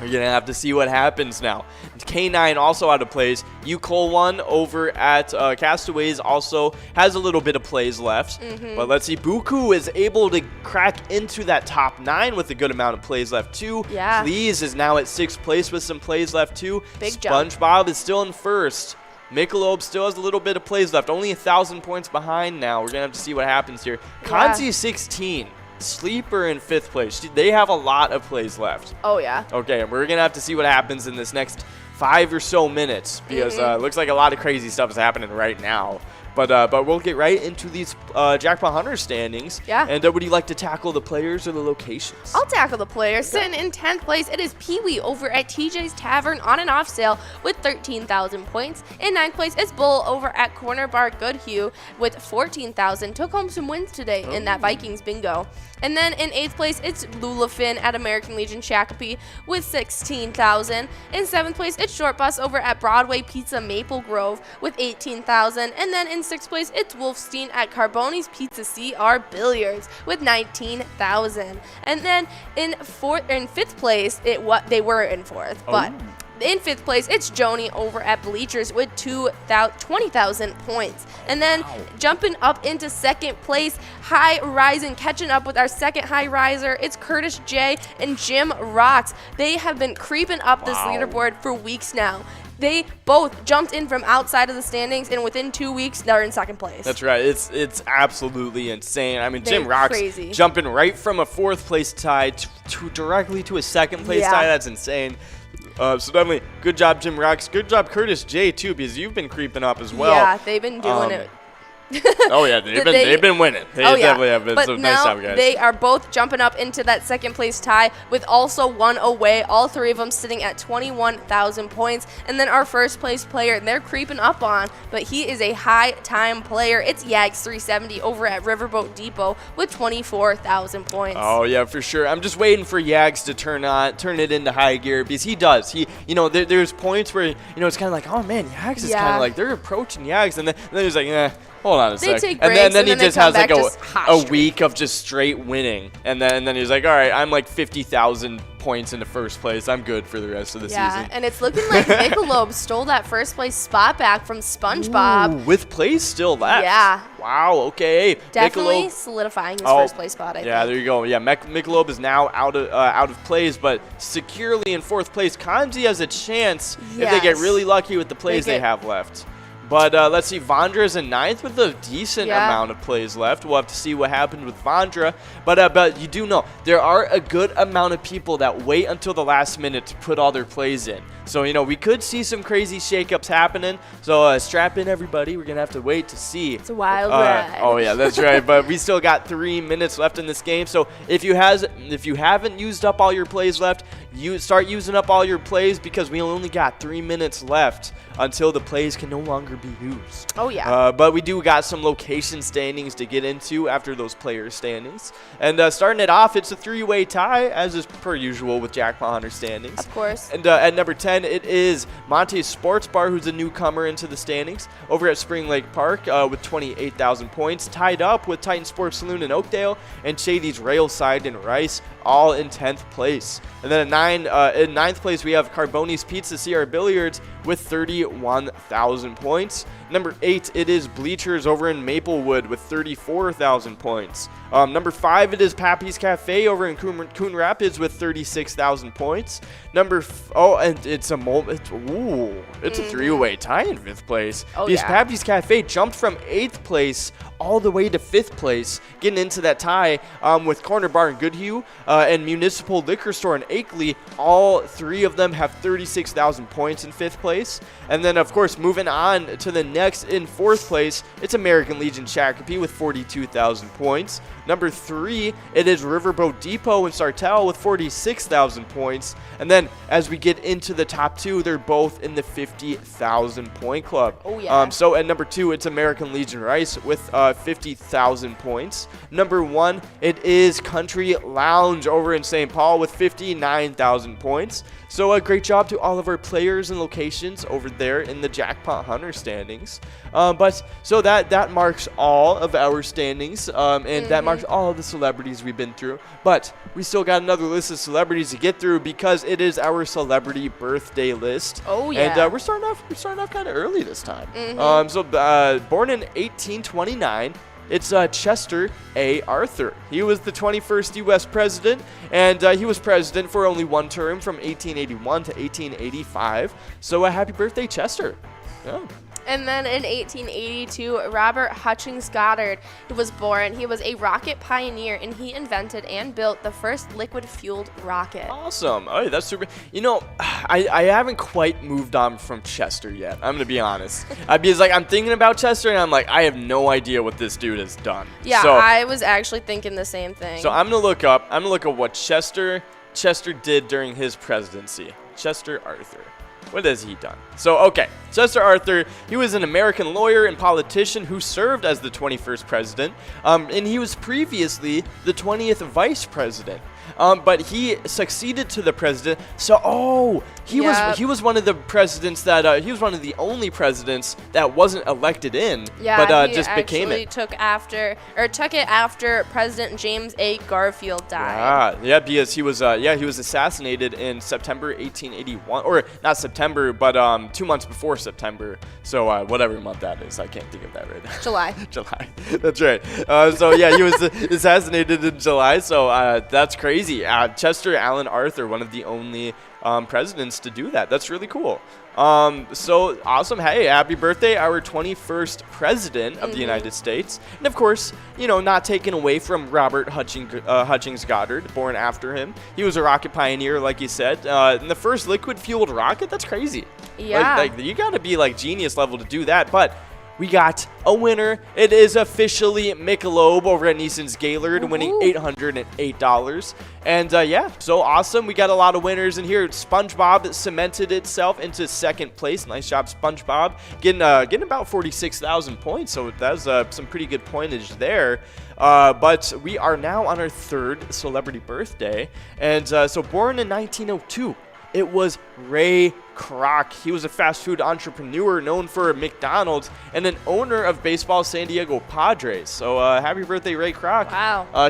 [SPEAKER 2] We're going to have to see what happens now. K9 also out of plays. Cole1 over at Castaways also has a little bit of plays left. But let's see. Buku is able to crack into that top 9 with a good amount of plays left too.
[SPEAKER 1] Yeah.
[SPEAKER 2] Please is now at 6th place with some plays left too.
[SPEAKER 1] Big jump.
[SPEAKER 2] SpongeBob is still in 1st. Michelob still has a little bit of plays left. Only 1,000 points behind now. We're going to have to see what happens here. Kanzi 16. Sleeper in 5th place. They have a lot of plays left.
[SPEAKER 1] Oh, yeah.
[SPEAKER 2] Okay, we're going to have to see what happens in this next 5 or so minutes because it looks like a lot of crazy stuff is happening right now. But we'll get right into these Jackpot Hunter standings.
[SPEAKER 1] Yeah.
[SPEAKER 2] And would you like to tackle the players or the locations?
[SPEAKER 1] I'll tackle the players. Sitting in 10th place, it is Pee-wee over at TJ's Tavern on and off sale with 13,000 points. In 9th place, it's Bull over at Corner Bar Goodhue with 14,000. Took home some wins today in that Vikings bingo. And then in 8th place, it's Lulafin at American Legion Shakopee with 16,000. In 7th place, it's Short Bus over at Broadway Pizza Maple Grove with 18,000. And then in 6th place, it's Wolfstein at Carboni's Pizza CR Billiards with 19,000. And then in 5th place, they were in 4th, but in 5th place, it's Joni over at Bleachers with 20,000 points. And then jumping up into 2nd place, high rising, catching up with our second high riser, it's Curtis J and Jim Rocks. They have been creeping up this leaderboard for weeks now. They both jumped in from outside of the standings, and within 2 weeks, they're in 2nd place.
[SPEAKER 2] That's right. It's absolutely insane. I mean, Jim Rocks jumping right from a 4th place tie directly to a 2nd place tie. That's insane. So definitely, good job, Jim Rocks. Good job, Curtis J, too, because you've been creeping up as well.
[SPEAKER 1] Yeah, they've been doing it.
[SPEAKER 2] Oh yeah, they've been winning. They definitely have been.
[SPEAKER 1] But
[SPEAKER 2] So
[SPEAKER 1] now
[SPEAKER 2] nice job, guys.
[SPEAKER 1] they are both jumping up into that second place tie with also one away. All three of them sitting at 21,000 points. And then our first place player, they're creeping up on, but he is a high time player. It's Yags 370 over at Riverboat Depot with 24,000 points.
[SPEAKER 2] Oh yeah, for sure. I'm just waiting for Yags to turn it into high gear because he does. There's points where it's kind of like, oh man, Yags is kind of like they're approaching Yags, and then he's like, hold on a
[SPEAKER 1] They
[SPEAKER 2] sec.
[SPEAKER 1] take
[SPEAKER 2] And
[SPEAKER 1] breaks,
[SPEAKER 2] then he just has like a
[SPEAKER 1] streak.
[SPEAKER 2] week of just straight winning, and then he's like, all right, I'm like 50,000 points into first place. I'm good for the rest of the season.
[SPEAKER 1] Yeah, and it's looking like Michelob stole that first place spot back from SpongeBob.
[SPEAKER 2] Ooh, with plays still left.
[SPEAKER 1] Yeah.
[SPEAKER 2] Wow. Okay.
[SPEAKER 1] Definitely
[SPEAKER 2] Michelob,
[SPEAKER 1] solidifying his first place spot. I
[SPEAKER 2] yeah,
[SPEAKER 1] think.
[SPEAKER 2] there you go. Yeah, Michelob is now out of plays, but securely in fourth place. Kanji has a chance if they get really lucky with the plays they have left. But let's see, Vondra's in ninth with a decent amount of plays left. We'll have to see what happened with Vondra. But you do know there are a good amount of people that wait until the last minute to put all their plays in. So, we could see some crazy shakeups happening. So strap in, everybody. We're going to have to wait to see.
[SPEAKER 1] It's a wild ride.
[SPEAKER 2] Oh, yeah, that's right. But we still got 3 minutes left in this game. So if you haven't used up all your plays left, you start using up all your plays because we only got 3 minutes left until the plays can no longer be used.
[SPEAKER 1] Oh, yeah.
[SPEAKER 2] But we do got some location standings to get into after those player standings. And starting it off, it's a 3-way tie, as is per usual with Jackpot Hunter standings.
[SPEAKER 1] Of course.
[SPEAKER 2] And at number 10, it is Monte's Sports Bar, who's a newcomer into the standings, over at Spring Lake Park with 28,000 points, tied up with Titan Sports Saloon in Oakdale and Shady's Railside in Rice, all in 10th place. And then in 9th place, we have Carboni's Pizza CR Billiards with 31,000 points. Number 8, it is Bleachers over in Maplewood with 34,000 points. Number 5, it is Pappy's Cafe over in Coon Rapids with 36,000 points. And it's a 3-way tie in 5th place.
[SPEAKER 1] Oh,
[SPEAKER 2] because
[SPEAKER 1] yeah.
[SPEAKER 2] Pappy's Cafe jumped from 8th place all the way to 5th place, getting into that tie with Corner Bar in Goodhue and Municipal Liquor Store in Akeley. All three of them have 36,000 points in 5th place. And then, of course, moving on to the next in 4th place, it's American Legion Shakopee with 42,000 points. Number 3, it is Riverboat Depot in Sartell with 46,000 points. And then as we get into the top 2, they're both in the 50,000 point club.
[SPEAKER 1] Oh, yeah.
[SPEAKER 2] So at number 2, it's American Legion Rice with 50,000 points. Number 1, it is Country Lounge over in St. Paul with 59,000 points. So a great job to all of our players and locations over there in the Jackpot Hunter standings. So that marks all of our standings, and that marks all of the celebrities we've been through. But we still got another list of celebrities to get through because it is our celebrity birthday list.
[SPEAKER 1] Oh yeah.
[SPEAKER 2] And we're starting off kind of early this time. Born in 1829. It's Chester A. Arthur. He was the 21st U.S. president, and he was president for only one term from 1881 to 1885. So happy birthday, Chester. Yeah.
[SPEAKER 1] And then in 1882, Robert Hutchings Goddard was born. He was a rocket pioneer, and he invented and built the first liquid-fueled rocket.
[SPEAKER 2] Awesome. Oh, that's super. I haven't quite moved on from Chester yet. I'm going to be honest. Because I'm thinking about Chester, and I'm like, I have no idea what this dude has done.
[SPEAKER 1] Yeah,
[SPEAKER 2] so,
[SPEAKER 1] I was actually thinking the same thing.
[SPEAKER 2] So I'm going to look up what Chester did during his presidency. Chester Arthur. What has he done? So, okay, Chester Arthur, he was an American lawyer and politician who served as the 21st president, and he was previously the 20th vice president. But he succeeded to the president. So, he was one of the presidents that he was one of the only presidents that wasn't elected in, but just became it.
[SPEAKER 1] Took it after President James A. Garfield died.
[SPEAKER 2] Yeah, because he was assassinated in September 1881, or not September, but 2 months before September. So whatever month that is, I can't think of that right now.
[SPEAKER 1] July.
[SPEAKER 2] July. That's right. He was assassinated in July. So that's crazy. Chester Alan Arthur, one of the only presidents to do that. That's really cool. So awesome. Hey, happy birthday, our 21st president of the United States. And of course, not taken away from Robert Hutchings Goddard, born after him. He was a rocket pioneer, like you said. And the first liquid fueled rocket, that's crazy.
[SPEAKER 1] Yeah.
[SPEAKER 2] Like you got to be genius level to do that. But we got a winner. It is officially Michelob over at Neeson's Gaylord, winning $808. And yeah, so awesome. We got a lot of winners in here. SpongeBob cemented itself into second place. Nice job, SpongeBob. Getting about 46,000 points, so that's some pretty good pointage there. But we are now on our third celebrity birthday. And so born in 1902, it was Ray Kroc. He was a fast food entrepreneur known for McDonald's and an owner of baseball San Diego Padres. So happy birthday, Ray Kroc.
[SPEAKER 1] Wow.
[SPEAKER 2] I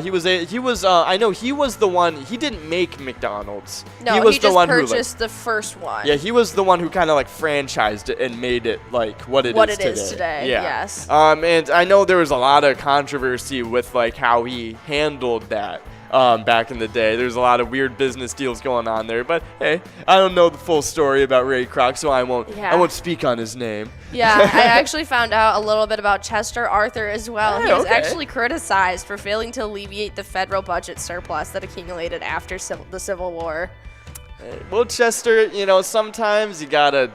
[SPEAKER 2] know he was the one. He didn't make McDonald's.
[SPEAKER 1] No,
[SPEAKER 2] he was
[SPEAKER 1] just
[SPEAKER 2] the one
[SPEAKER 1] purchased the first one.
[SPEAKER 2] Yeah, he was the one who kind of like franchised it and made it like what it is today. Yeah.
[SPEAKER 1] Yes.
[SPEAKER 2] And I know there was a lot of controversy with like how he handled that. Back in the day, there's a lot of weird business deals going on there, but hey, I don't know the full story about Ray Kroc, so I won't speak on his name.
[SPEAKER 1] Yeah, I actually found out a little bit about Chester Arthur as well.
[SPEAKER 2] Hey,
[SPEAKER 1] he was
[SPEAKER 2] okay.
[SPEAKER 1] actually criticized for failing to alleviate the federal budget surplus that accumulated after the Civil War.
[SPEAKER 2] Well, Chester, you know, sometimes you gotta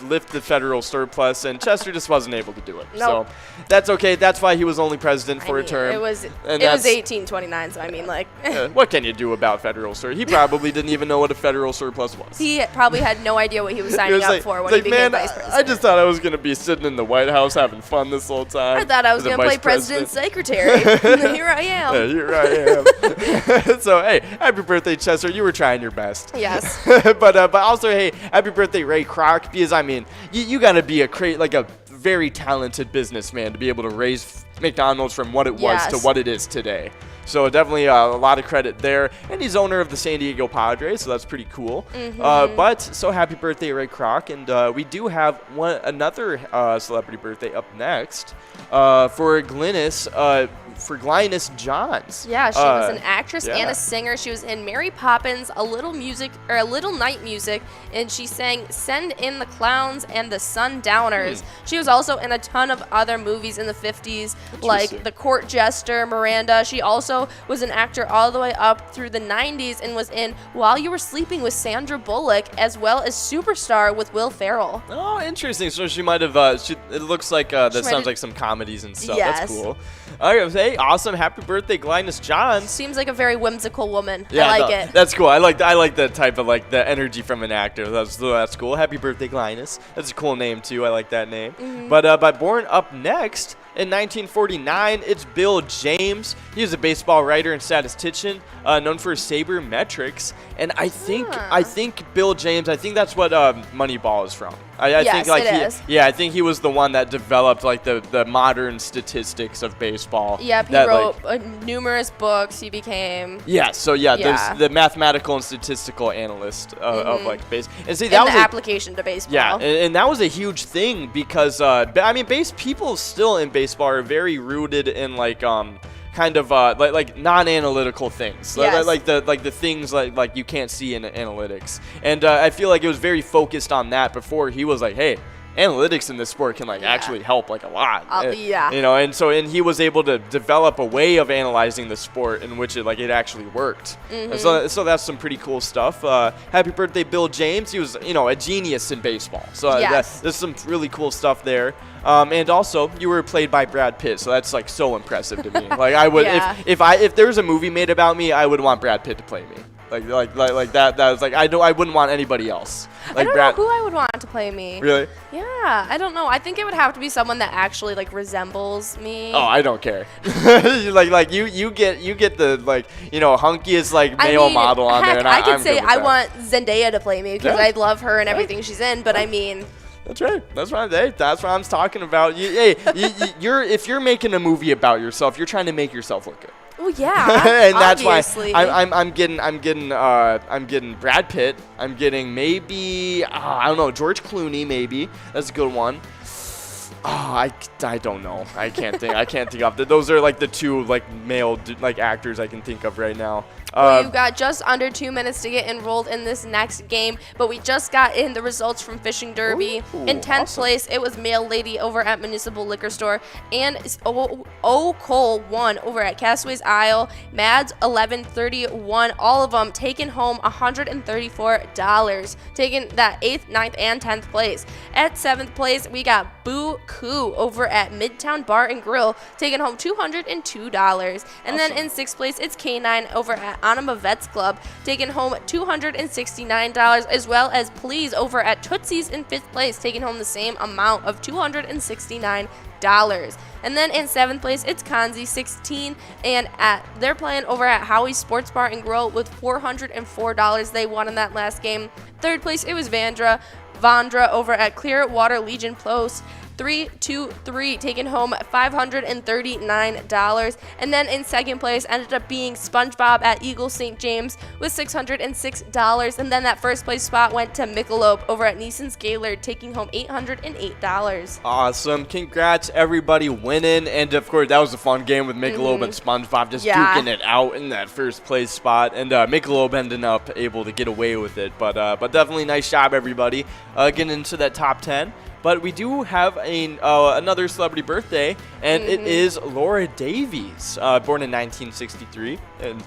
[SPEAKER 2] lift the federal surplus, and Chester just wasn't able to do it.
[SPEAKER 1] Nope.
[SPEAKER 2] So that's okay. That's why he was only president for a term.
[SPEAKER 1] It was 1829, so I mean, like.
[SPEAKER 2] What can you do about federal surplus? He probably didn't even know what a federal surplus was.
[SPEAKER 1] He probably had no idea what he was signing up for when he became vice president.
[SPEAKER 2] I just thought I was gonna be sitting in the White House having fun this whole time.
[SPEAKER 1] I thought I was gonna play president's secretary. Here I am.
[SPEAKER 2] Yeah, here I am. So hey, happy birthday, Chester. You were trying your best.
[SPEAKER 1] Yes.
[SPEAKER 2] but also, hey, happy birthday, Ray Kroc, because, I mean, you got to be a very talented businessman to be able to raise McDonald's from what it was to what it is today. So definitely a lot of credit there. And he's owner of the San Diego Padres, so that's pretty cool. But so happy birthday, Ray Kroc. And we do have another celebrity birthday up next for Glynis. For Glynis Johns.
[SPEAKER 1] Yeah, she was an actress and a singer. She was in Mary Poppins, A Little Night Music, and she sang Send in the Clowns and the Sundowners. She was also in a ton of other movies in the 50s, like The Court Jester, Miranda. She also was an actor all the way up through the 90s and was in While You Were Sleeping with Sandra Bullock, as well as Superstar with Will Ferrell.
[SPEAKER 2] Oh, interesting. So she might have, it looks like that sounds like some comedies and stuff.
[SPEAKER 1] Yes.
[SPEAKER 2] That's cool. Okay, awesome. Happy birthday, Glynis Johns.
[SPEAKER 1] Seems like a very whimsical woman.
[SPEAKER 2] Yeah,
[SPEAKER 1] I like it.
[SPEAKER 2] That's cool. I like the type of like the energy from an actor. That's cool. Happy birthday, Glynis. That's a cool name too. I like that name. But born up next in 1949, it's Bill James. He was a baseball writer and statistician, known for sabermetrics. And I think Bill James. I think that's what Moneyball is from. I
[SPEAKER 1] Yes,
[SPEAKER 2] think like
[SPEAKER 1] it is.
[SPEAKER 2] Yeah, I think he was the one that developed like the modern statistics of baseball.
[SPEAKER 1] Yep, he wrote numerous books. He became
[SPEAKER 2] there's the mathematical and statistical analyst of like base. And see, that was
[SPEAKER 1] the application to baseball.
[SPEAKER 2] Yeah, and that was a huge thing because I mean, people still in baseball are very rooted in like kind of like non-analytical things,
[SPEAKER 1] Yes.
[SPEAKER 2] like the things like you can't see in analytics. And I feel like it was very focused on that before he was like, hey, analytics in this sport can actually help like a lot. You know, and he was able to develop a way of analyzing the sport in which it actually worked. And so that's some pretty cool stuff. Happy birthday, Bill James. He was a genius in baseball. So there's some really cool stuff there. And also you were played by Brad Pitt, so that's like so impressive to me. Like I would if there was a movie made about me, I would want Brad Pitt to play me. Like that was like I wouldn't want anybody else. Like
[SPEAKER 1] I don't know who I would want to play me.
[SPEAKER 2] Really?
[SPEAKER 1] Yeah, I don't know. I think it would have to be someone that actually like resembles me.
[SPEAKER 2] Oh, I don't care. like you get the hunkiest like male model on there, and
[SPEAKER 1] I could
[SPEAKER 2] I'm
[SPEAKER 1] say
[SPEAKER 2] good with
[SPEAKER 1] I
[SPEAKER 2] that.
[SPEAKER 1] want Zendaya to play me because I love her and everything she's in. But I mean.
[SPEAKER 2] That's right. That's right. Hey, that's what I'm talking about. If you're making a movie about yourself, you're trying to make yourself look good.
[SPEAKER 1] Well, yeah,
[SPEAKER 2] and that's
[SPEAKER 1] obviously.
[SPEAKER 2] why I'm getting Brad Pitt. I'm getting maybe I don't know, George Clooney maybe. That's a good one. Oh, I don't know. I can't think of those are like the two like male like actors I can think of right now.
[SPEAKER 1] Well, you've got just under 2 minutes to get enrolled in this next game, but we just got in the results from Fishing Derby. In 10th place, it was Mail Lady over at Municipal Liquor Store, and Cole won over at Castaways Isle. Mads 1131, all of them taking home $134, taking that 8th, 9th, and 10th place. At 7th place, we got Boo Koo over at Midtown Bar and Grill, taking home $202. And then in 6th place, it's K9 over at Anima Vets Club, taking home $269, as well as Please over at Tootsie's in 5th place, taking home the same amount of $269. And then in 7th place, it's Kanzi 16, and they're playing over at Howie's Sports Bar and Grill with $404. They won in that last game. 3rd place, it was Vandra over at Clearwater Legion Post. 3-2-3, taking home $539. And then in 2nd place ended up being SpongeBob at Eagle St. James with $606. And then that 1st place spot went to Michelob over at Neeson's Gaylord, taking home $808.
[SPEAKER 2] Awesome. Congrats, everybody winning. And of course, that was a fun game with Michelob and SpongeBob just duking it out in that 1st place spot. And Michelob ended up able to get away with it. But definitely nice job, everybody, getting into that top 10. But we do have another celebrity birthday, and it is Laura Davies, born in 1963. And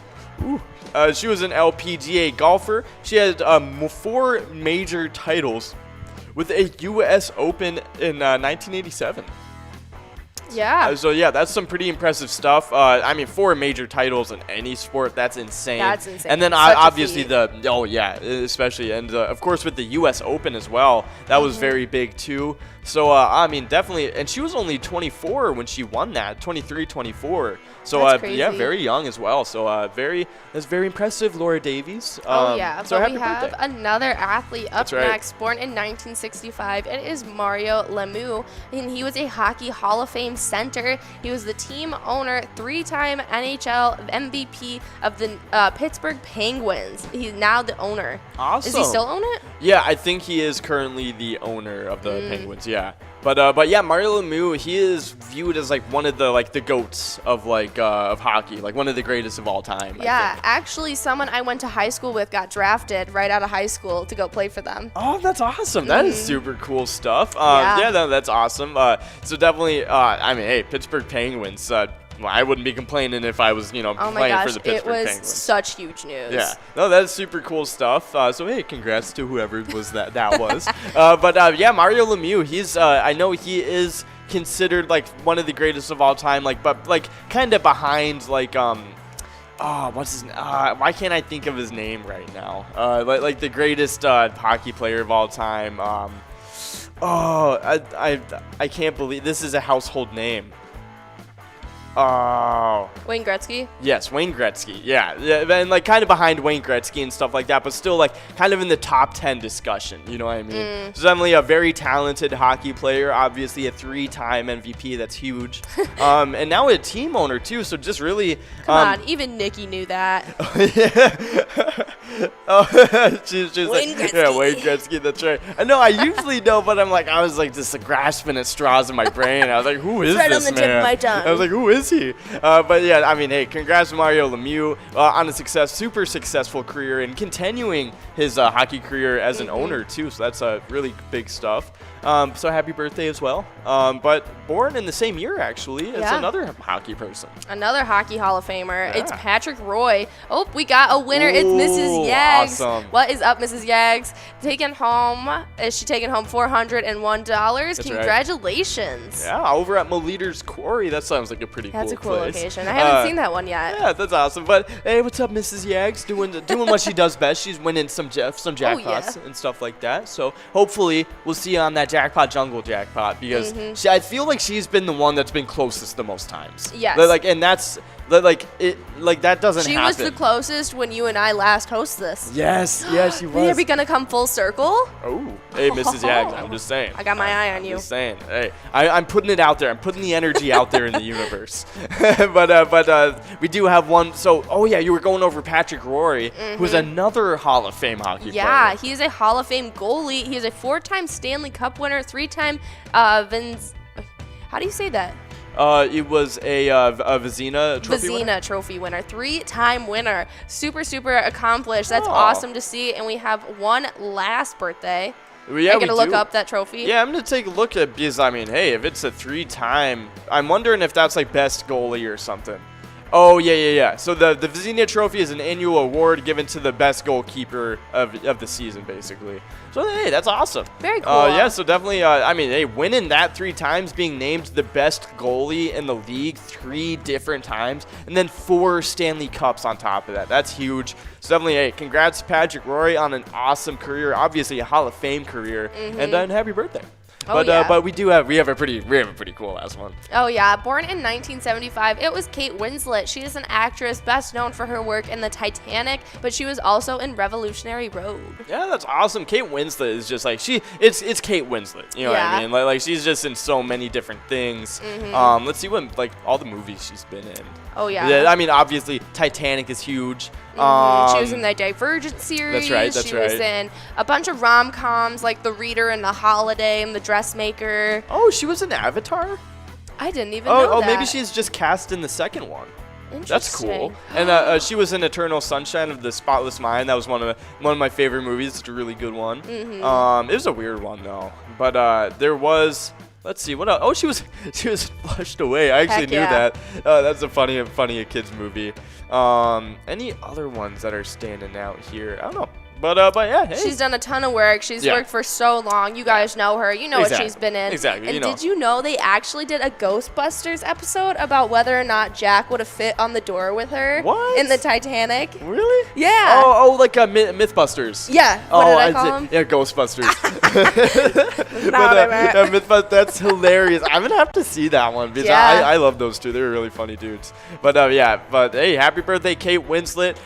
[SPEAKER 2] she was an LPGA golfer. She had 4 major titles with a U.S. Open in 1987.
[SPEAKER 1] Yeah.
[SPEAKER 2] So yeah, that's some pretty impressive stuff. I mean, 4 major titles in any sport, that's insane.
[SPEAKER 1] That's insane.
[SPEAKER 2] And then obviously especially, and of course with the U.S. Open as well, that was very big too. So I mean, definitely, and she was only 24 when she won that, 23, 24. So yeah, very young as well. So that's very impressive, Laura Davies.
[SPEAKER 1] So
[SPEAKER 2] but
[SPEAKER 1] we have another athlete up next, born in 1965. It is Mario Lemieux, and he was a Hockey Hall of Fame center. He was the team owner, 3-time NHL MVP of the Pittsburgh Penguins. He's now the owner.
[SPEAKER 2] Awesome.
[SPEAKER 1] Does he still own it?
[SPEAKER 2] Yeah, I think he is currently the owner of the Penguins. Yeah. But yeah, Mario Lemieux, he is viewed as like one of the goats of of hockey, like one of the greatest of all time.
[SPEAKER 1] Yeah, actually, someone I went to high school with got drafted right out of high school to go play for them.
[SPEAKER 2] Oh, that's awesome. That is super cool stuff. That's awesome. So definitely, I mean, hey, Pittsburgh Penguins. I wouldn't be complaining if I was, playing for the Pittsburgh Penguins.
[SPEAKER 1] It was such huge news.
[SPEAKER 2] Yeah, no, that's super cool stuff. So hey, congrats to whoever was that was. Yeah, Mario Lemieux, he's I know he is considered like one of the greatest of all time. But kind of behind what's his? Why can't I think of his name right now? Like the greatest hockey player of all time. I can't believe this is a household name. Oh.
[SPEAKER 1] Wayne Gretzky?
[SPEAKER 2] Yes, Wayne Gretzky. Yeah, and kind of behind Wayne Gretzky and stuff like that, but still kind of in the top 10 discussion. You know what I mean? So definitely a very talented hockey player. Obviously a 3-time MVP. That's huge. And now a team owner too. So just really.
[SPEAKER 1] Come on, even Nikki knew that.
[SPEAKER 2] she's
[SPEAKER 1] Wayne Gretzky.
[SPEAKER 2] Yeah, Wayne Gretzky. That's right. I know. I usually know, but I was just grasping at straws in my brain. I was like, who is
[SPEAKER 1] right
[SPEAKER 2] this
[SPEAKER 1] on the
[SPEAKER 2] man?
[SPEAKER 1] tip of my tongue.
[SPEAKER 2] I was like, who is he? But yeah, I mean, hey, congrats to Mario Lemieux on a super successful career and continuing his hockey career as an owner too. So that's really big stuff. So happy birthday as well. But born in the same year actually as another hockey person.
[SPEAKER 1] Another Hockey Hall of Famer. Yeah. It's Patrick Roy. Oh, we got a winner. It's Mrs. Yags.
[SPEAKER 2] Awesome.
[SPEAKER 1] What is up, Mrs. Yags? Is she taking home $401?
[SPEAKER 2] That's
[SPEAKER 1] Congratulations.
[SPEAKER 2] Right. Yeah, over at Moleader's Quarry. That sounds like a pretty
[SPEAKER 1] That's a
[SPEAKER 2] cool
[SPEAKER 1] cool
[SPEAKER 2] place.
[SPEAKER 1] location. I haven't seen that one yet.
[SPEAKER 2] Yeah, that's awesome. But hey, what's up, Mrs. Yags? Doing what she does best. She's winning some jackpots and stuff like that. So hopefully we'll see you on that jungle jackpot because I feel like she's been the one that's been closest the most times.
[SPEAKER 1] Yes.
[SPEAKER 2] And that's that doesn't happen.
[SPEAKER 1] She was the closest when you and I last host this.
[SPEAKER 2] Yes, she was.
[SPEAKER 1] Are we gonna come full circle?
[SPEAKER 2] Oh, hey, Mrs. Yags, I'm just saying.
[SPEAKER 1] I got my eye on you.
[SPEAKER 2] I'm just saying. Hey, I'm putting it out there. I'm putting the energy out there in the universe. but we do have one. So, you were going over Patrick Roy, who's another Hall of Fame hockey player.
[SPEAKER 1] Yeah, he is a Hall of Fame goalie. He is a 4-time Stanley Cup winner, 3-time How do you say that?
[SPEAKER 2] It was a Vizina trophy winner?
[SPEAKER 1] Vizina trophy winner, 3-time winner. Super, super accomplished. That's
[SPEAKER 2] Oh.
[SPEAKER 1] awesome to see. And we have one last birthday.
[SPEAKER 2] Well, yeah,
[SPEAKER 1] I'm going to look
[SPEAKER 2] do.
[SPEAKER 1] up that trophy.
[SPEAKER 2] Yeah, I'm going to take a look at, because, I mean, hey, if it's a 3-time, I'm wondering if that's like best goalie or something. Oh, yeah. So the Vizina Trophy is an annual award given to the best goalkeeper of the season, basically. So, hey, that's awesome.
[SPEAKER 1] Very cool.
[SPEAKER 2] Yeah, so definitely, I mean, hey, winning that 3 times, being named the best goalie in the league 3 different times, and then 4 Stanley Cups on top of that. That's huge. So definitely, hey, congrats to Patrick Roy on an awesome career, obviously a Hall of Fame career, and happy birthday.
[SPEAKER 1] Oh, yeah.
[SPEAKER 2] But we have a pretty cool last one.
[SPEAKER 1] Oh, yeah. Born in 1975, it was Kate Winslet. She is an actress best known for her work in the Titanic, but she was also in Revolutionary Road.
[SPEAKER 2] Yeah, that's awesome. Kate Winslet is just like it's Kate Winslet. You know what I mean? Like she's just in so many different things. Let's see what like all the movies she's been in.
[SPEAKER 1] Oh, yeah.
[SPEAKER 2] I mean, obviously Titanic is huge.
[SPEAKER 1] She was in the Divergent series.
[SPEAKER 2] That's
[SPEAKER 1] She
[SPEAKER 2] right.
[SPEAKER 1] was in a bunch of rom-coms like The Reader and The Holiday and The Dressmaker.
[SPEAKER 2] Oh, she was in Avatar?
[SPEAKER 1] I didn't even know that.
[SPEAKER 2] Oh, maybe she's just cast in the second one. That's cool.
[SPEAKER 1] Interesting.
[SPEAKER 2] And she was in Eternal Sunshine of the Spotless Mind. That was one of my favorite movies. It's a really good one. It was a weird one though. But there was. Let's see what else. Oh, she was flushed away. I actually knew that. That's a funny kids movie. Any other ones that are standing out here? I don't know. But yeah, hey.
[SPEAKER 1] She's done a ton of work. She's worked for so long. You guys know her. You know what she's been in.
[SPEAKER 2] Exactly.
[SPEAKER 1] And did you know they actually did a Ghostbusters episode about whether or not Jack would have fit on the door with her in the Titanic?
[SPEAKER 2] Really?
[SPEAKER 1] Yeah.
[SPEAKER 2] Oh, like Mythbusters.
[SPEAKER 1] Yeah. What did I call them?
[SPEAKER 2] Yeah, Ghostbusters.
[SPEAKER 1] Mythbusters.
[SPEAKER 2] That's hilarious. I'm gonna have to see that one because I love those two. They're really funny dudes. But hey, happy birthday, Kate Winslet.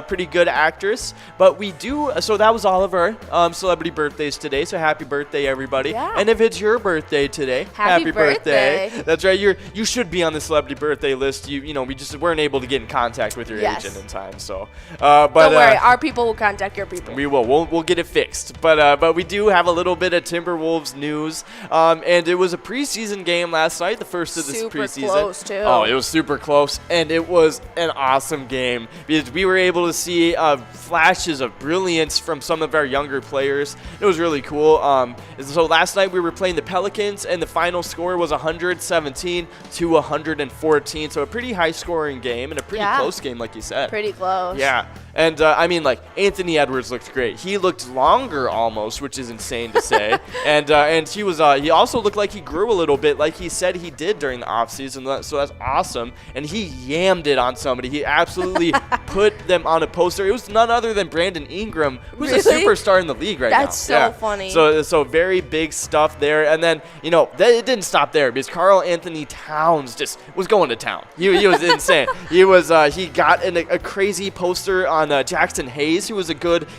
[SPEAKER 2] Pretty good actress. But we do. So that was all of our celebrity birthdays today. So happy birthday, everybody.
[SPEAKER 1] Yeah.
[SPEAKER 2] And if it's your birthday today, happy birthday. That's right. You should be on the celebrity birthday list. We just weren't able to get in contact with your agent in time. So, but
[SPEAKER 1] don't worry, our people will contact your people.
[SPEAKER 2] We will. We'll get it fixed. But we do have a little bit of Timberwolves news. And it was a preseason game last night, the first of this preseason.
[SPEAKER 1] Super close too.
[SPEAKER 2] Oh, it was super close, and it was an awesome game because we were able to see flashes of brilliance from some of our younger players. It was really cool. So last night we were playing the Pelicans, and the final score was 117 to 114. So a pretty high scoring game and a pretty close game, like you said.
[SPEAKER 1] Pretty close.
[SPEAKER 2] Yeah. And I mean, like Anthony Edwards looked great. He looked longer almost, which is insane to say. And he was he also looked like he grew a little bit, like he said he did during the offseason. So that's awesome. And he yammed it on somebody. He absolutely put them on a poster. It was none other than Brandon Ingram, who's a superstar in the league right now.
[SPEAKER 1] That's so funny.
[SPEAKER 2] So very big stuff there. And then it didn't stop there because Karl Anthony Towns just was going to town. He was insane. He got a crazy poster on Jackson Hayes, who was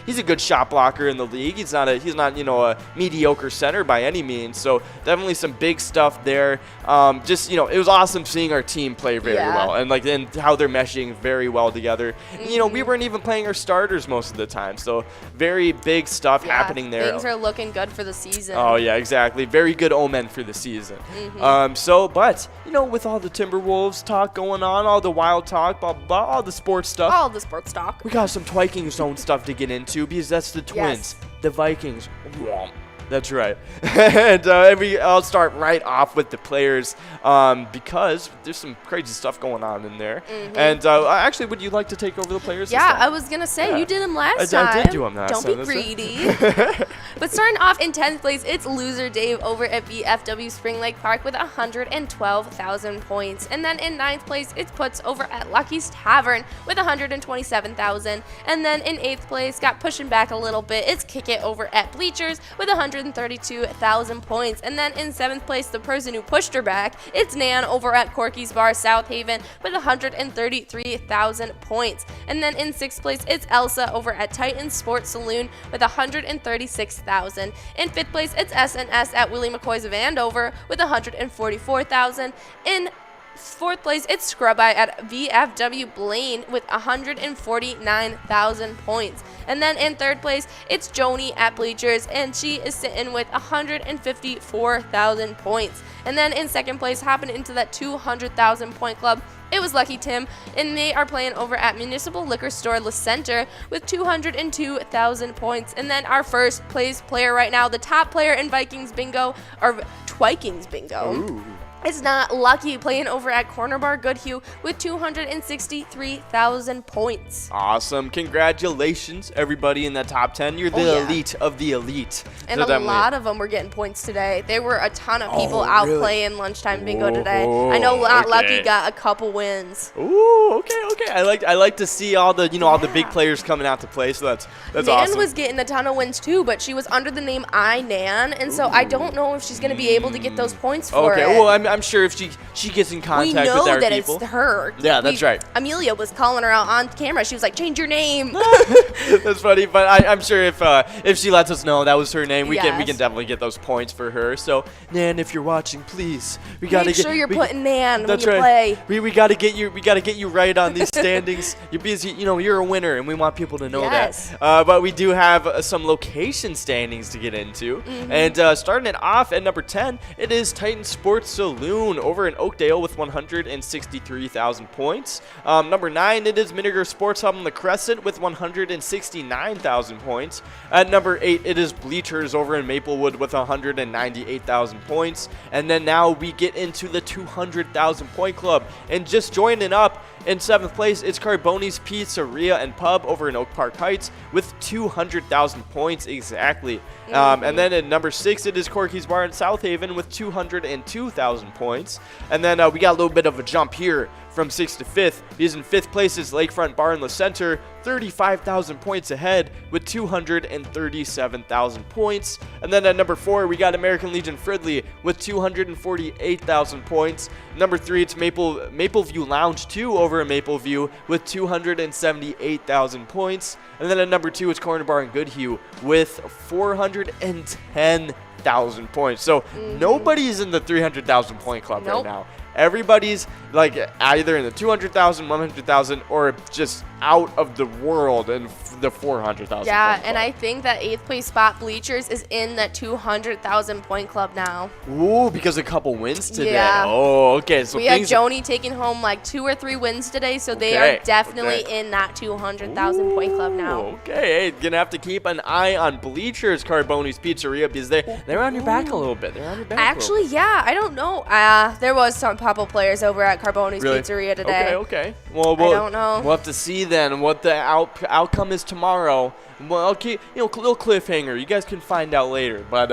[SPEAKER 2] he's a good shot blocker in the league. He's not a mediocre center by any means. So definitely some big stuff there. It was awesome seeing our team play very well and how they're meshing very well together. And, we weren't even playing our starters most of the time. So very big stuff happening there.
[SPEAKER 1] Things are looking good for the season.
[SPEAKER 2] Oh yeah, exactly. Very good omen for the season. But with all the Timberwolves talk going on, all the wild talk, blah blah blah, all the sports stuff.
[SPEAKER 1] All the sports talk.
[SPEAKER 2] We got some Viking zone stuff to get into because that's the Twins, the Vikings. That's right. And I'll start right off with the players because there's some crazy stuff going on in there. And actually, would you like to take over the players?
[SPEAKER 1] Yeah, I was going to say, you did them last time.
[SPEAKER 2] I did do them last time.
[SPEAKER 1] Don't be greedy. But starting off in 10th place, it's loser Dave over at VFW Spring Lake Park with 112,000 points. And then in 9th place, it's Puts over at Lucky's Tavern with 127,000. And then in 8th place, got pushing back a little bit, it's Kick It over at Bleachers with 132,000 points. And then in 7th place, the person who pushed her back, it's Nan over at Corky's Bar South Haven with 133,000 points. And then in 6th place, it's Elsa over at Titan Sports Saloon with 136,000. In 5th place, it's SNS at Willie McCoy's of Andover with 144,000. In Fourth place, it's Scrub Eye at VFW Blaine with 149,000 points. And then in third place, it's Joni at Bleachers, and she is sitting with 154,000 points. And then in second place, hopping into that 200,000 point club, it was Lucky Tim, and they are playing over at Municipal Liquor Store La Center with 202,000 points. And then our first place player right now, the top player in Vikings Bingo, or Twikings Bingo.
[SPEAKER 2] Ooh.
[SPEAKER 1] It's not Lucky, playing over at Corner Bar Goodhue with 263,000 points.
[SPEAKER 2] Awesome. Congratulations, everybody in that top 10. You're the elite of the elite.
[SPEAKER 1] And
[SPEAKER 2] so
[SPEAKER 1] a lot of them were getting points today. There were a ton of people out playing lunchtime bingo today. I know Lucky got a couple wins.
[SPEAKER 2] Ooh, okay. I like to see all the all the big players coming out to play. So that's
[SPEAKER 1] Nan
[SPEAKER 2] awesome.
[SPEAKER 1] was getting a ton of wins too, but she was under the name Nan, and so I don't know if she's going to be able to get those points for it.
[SPEAKER 2] Okay, well I'm sure if she gets in contact with our people.
[SPEAKER 1] We know that it's her.
[SPEAKER 2] Yeah, that's right.
[SPEAKER 1] Amelia was calling her out on camera. She was like, "Change your name."
[SPEAKER 2] That's funny, but I'm sure if she lets us know that was her name, we can definitely get those points for her. So Nan, if you're watching, please, we gotta
[SPEAKER 1] make sure you're putting Nan when you
[SPEAKER 2] right.
[SPEAKER 1] play.
[SPEAKER 2] We gotta get you right on these standings. You're busy, you're a winner, and we want people to know that. But we do have some location standings to get into, and starting it off at number 10, it is Titan Sports Saloon over in Oakdale with 163,000 points. Number 9, it is Miniger Sports Hub on the Crescent with 169,000 points. At number 8, it is Bleachers over in Maplewood with 198,000 points. And then now we get into the 200,000 point club. And just joining up in 7th place, it's Carboni's Pizzeria and Pub over in Oak Park Heights with 200,000 points exactly. And then at number 6, it is Corky's Bar in South Haven with 202,000 points. And then we got a little bit of a jump here from 6th to 5th. He's in 5th place is Lakefront Bar in La Center, 35,000 points ahead with 237,000 points. And then at number 4, we got American Legion Fridley with 248,000 points. Number 3, it's Mapleview Lounge 2 over in Mapleview with 278,000 points. And then at number 2, it's Corner Bar in Goodhue with 410,000 points. So nobody's in the 300,000 point club right now. Everybody's like either in the 200,000, 100,000, or just out of the world in the 400,000.
[SPEAKER 1] Yeah, and I think that 8th place spot Bleachers is in that 200,000 point club now.
[SPEAKER 2] Ooh, because a couple wins today.
[SPEAKER 1] Yeah.
[SPEAKER 2] Oh, okay. So
[SPEAKER 1] we had Joni taking home like 2 or 3 wins today, so they are definitely in that 200,000 point club now.
[SPEAKER 2] Okay, hey, gonna have to keep an eye on Bleachers Carboni's Pizzeria because they're on your back a little bit. They're on your back.
[SPEAKER 1] Actually, yeah, I don't know. There was some couple players over at Carboni's Pizzeria today.
[SPEAKER 2] Okay. Well,
[SPEAKER 1] I don't know.
[SPEAKER 2] We'll have to see then what the outcome is tomorrow. Well, I'll keep, little cliffhanger. You guys can find out later. But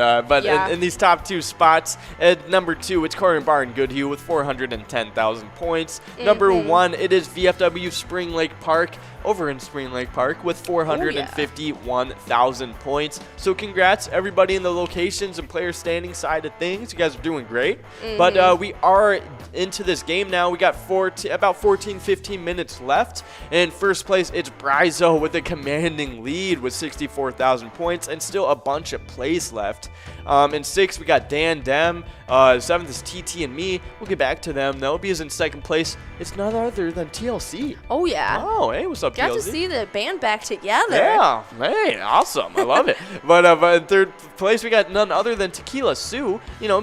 [SPEAKER 2] in these top 2 spots, at number 2, it's Corner Bar in Goodhue with 410,000 points. Number 1, it is VFW Spring Lake Park over in Spring Lake Park with 451,000 points. So congrats everybody in the locations and player standing side of things. You guys are doing great. But we are into this game now. We got about 14-15 minutes left. In first place, it's Bryzo with a commanding lead with 64,000 points and still a bunch of plays left. In 6th, we got Dan Dem. 7th is TT and me. We'll get back to them though, because in 2nd place, it's none other than TLC.
[SPEAKER 1] Oh yeah.
[SPEAKER 2] Oh, hey, what's up, TLC?
[SPEAKER 1] Got to see the band back together.
[SPEAKER 2] Yeah. Hey, awesome. I love it. But in 3rd place, we got none other than Tequila Sue.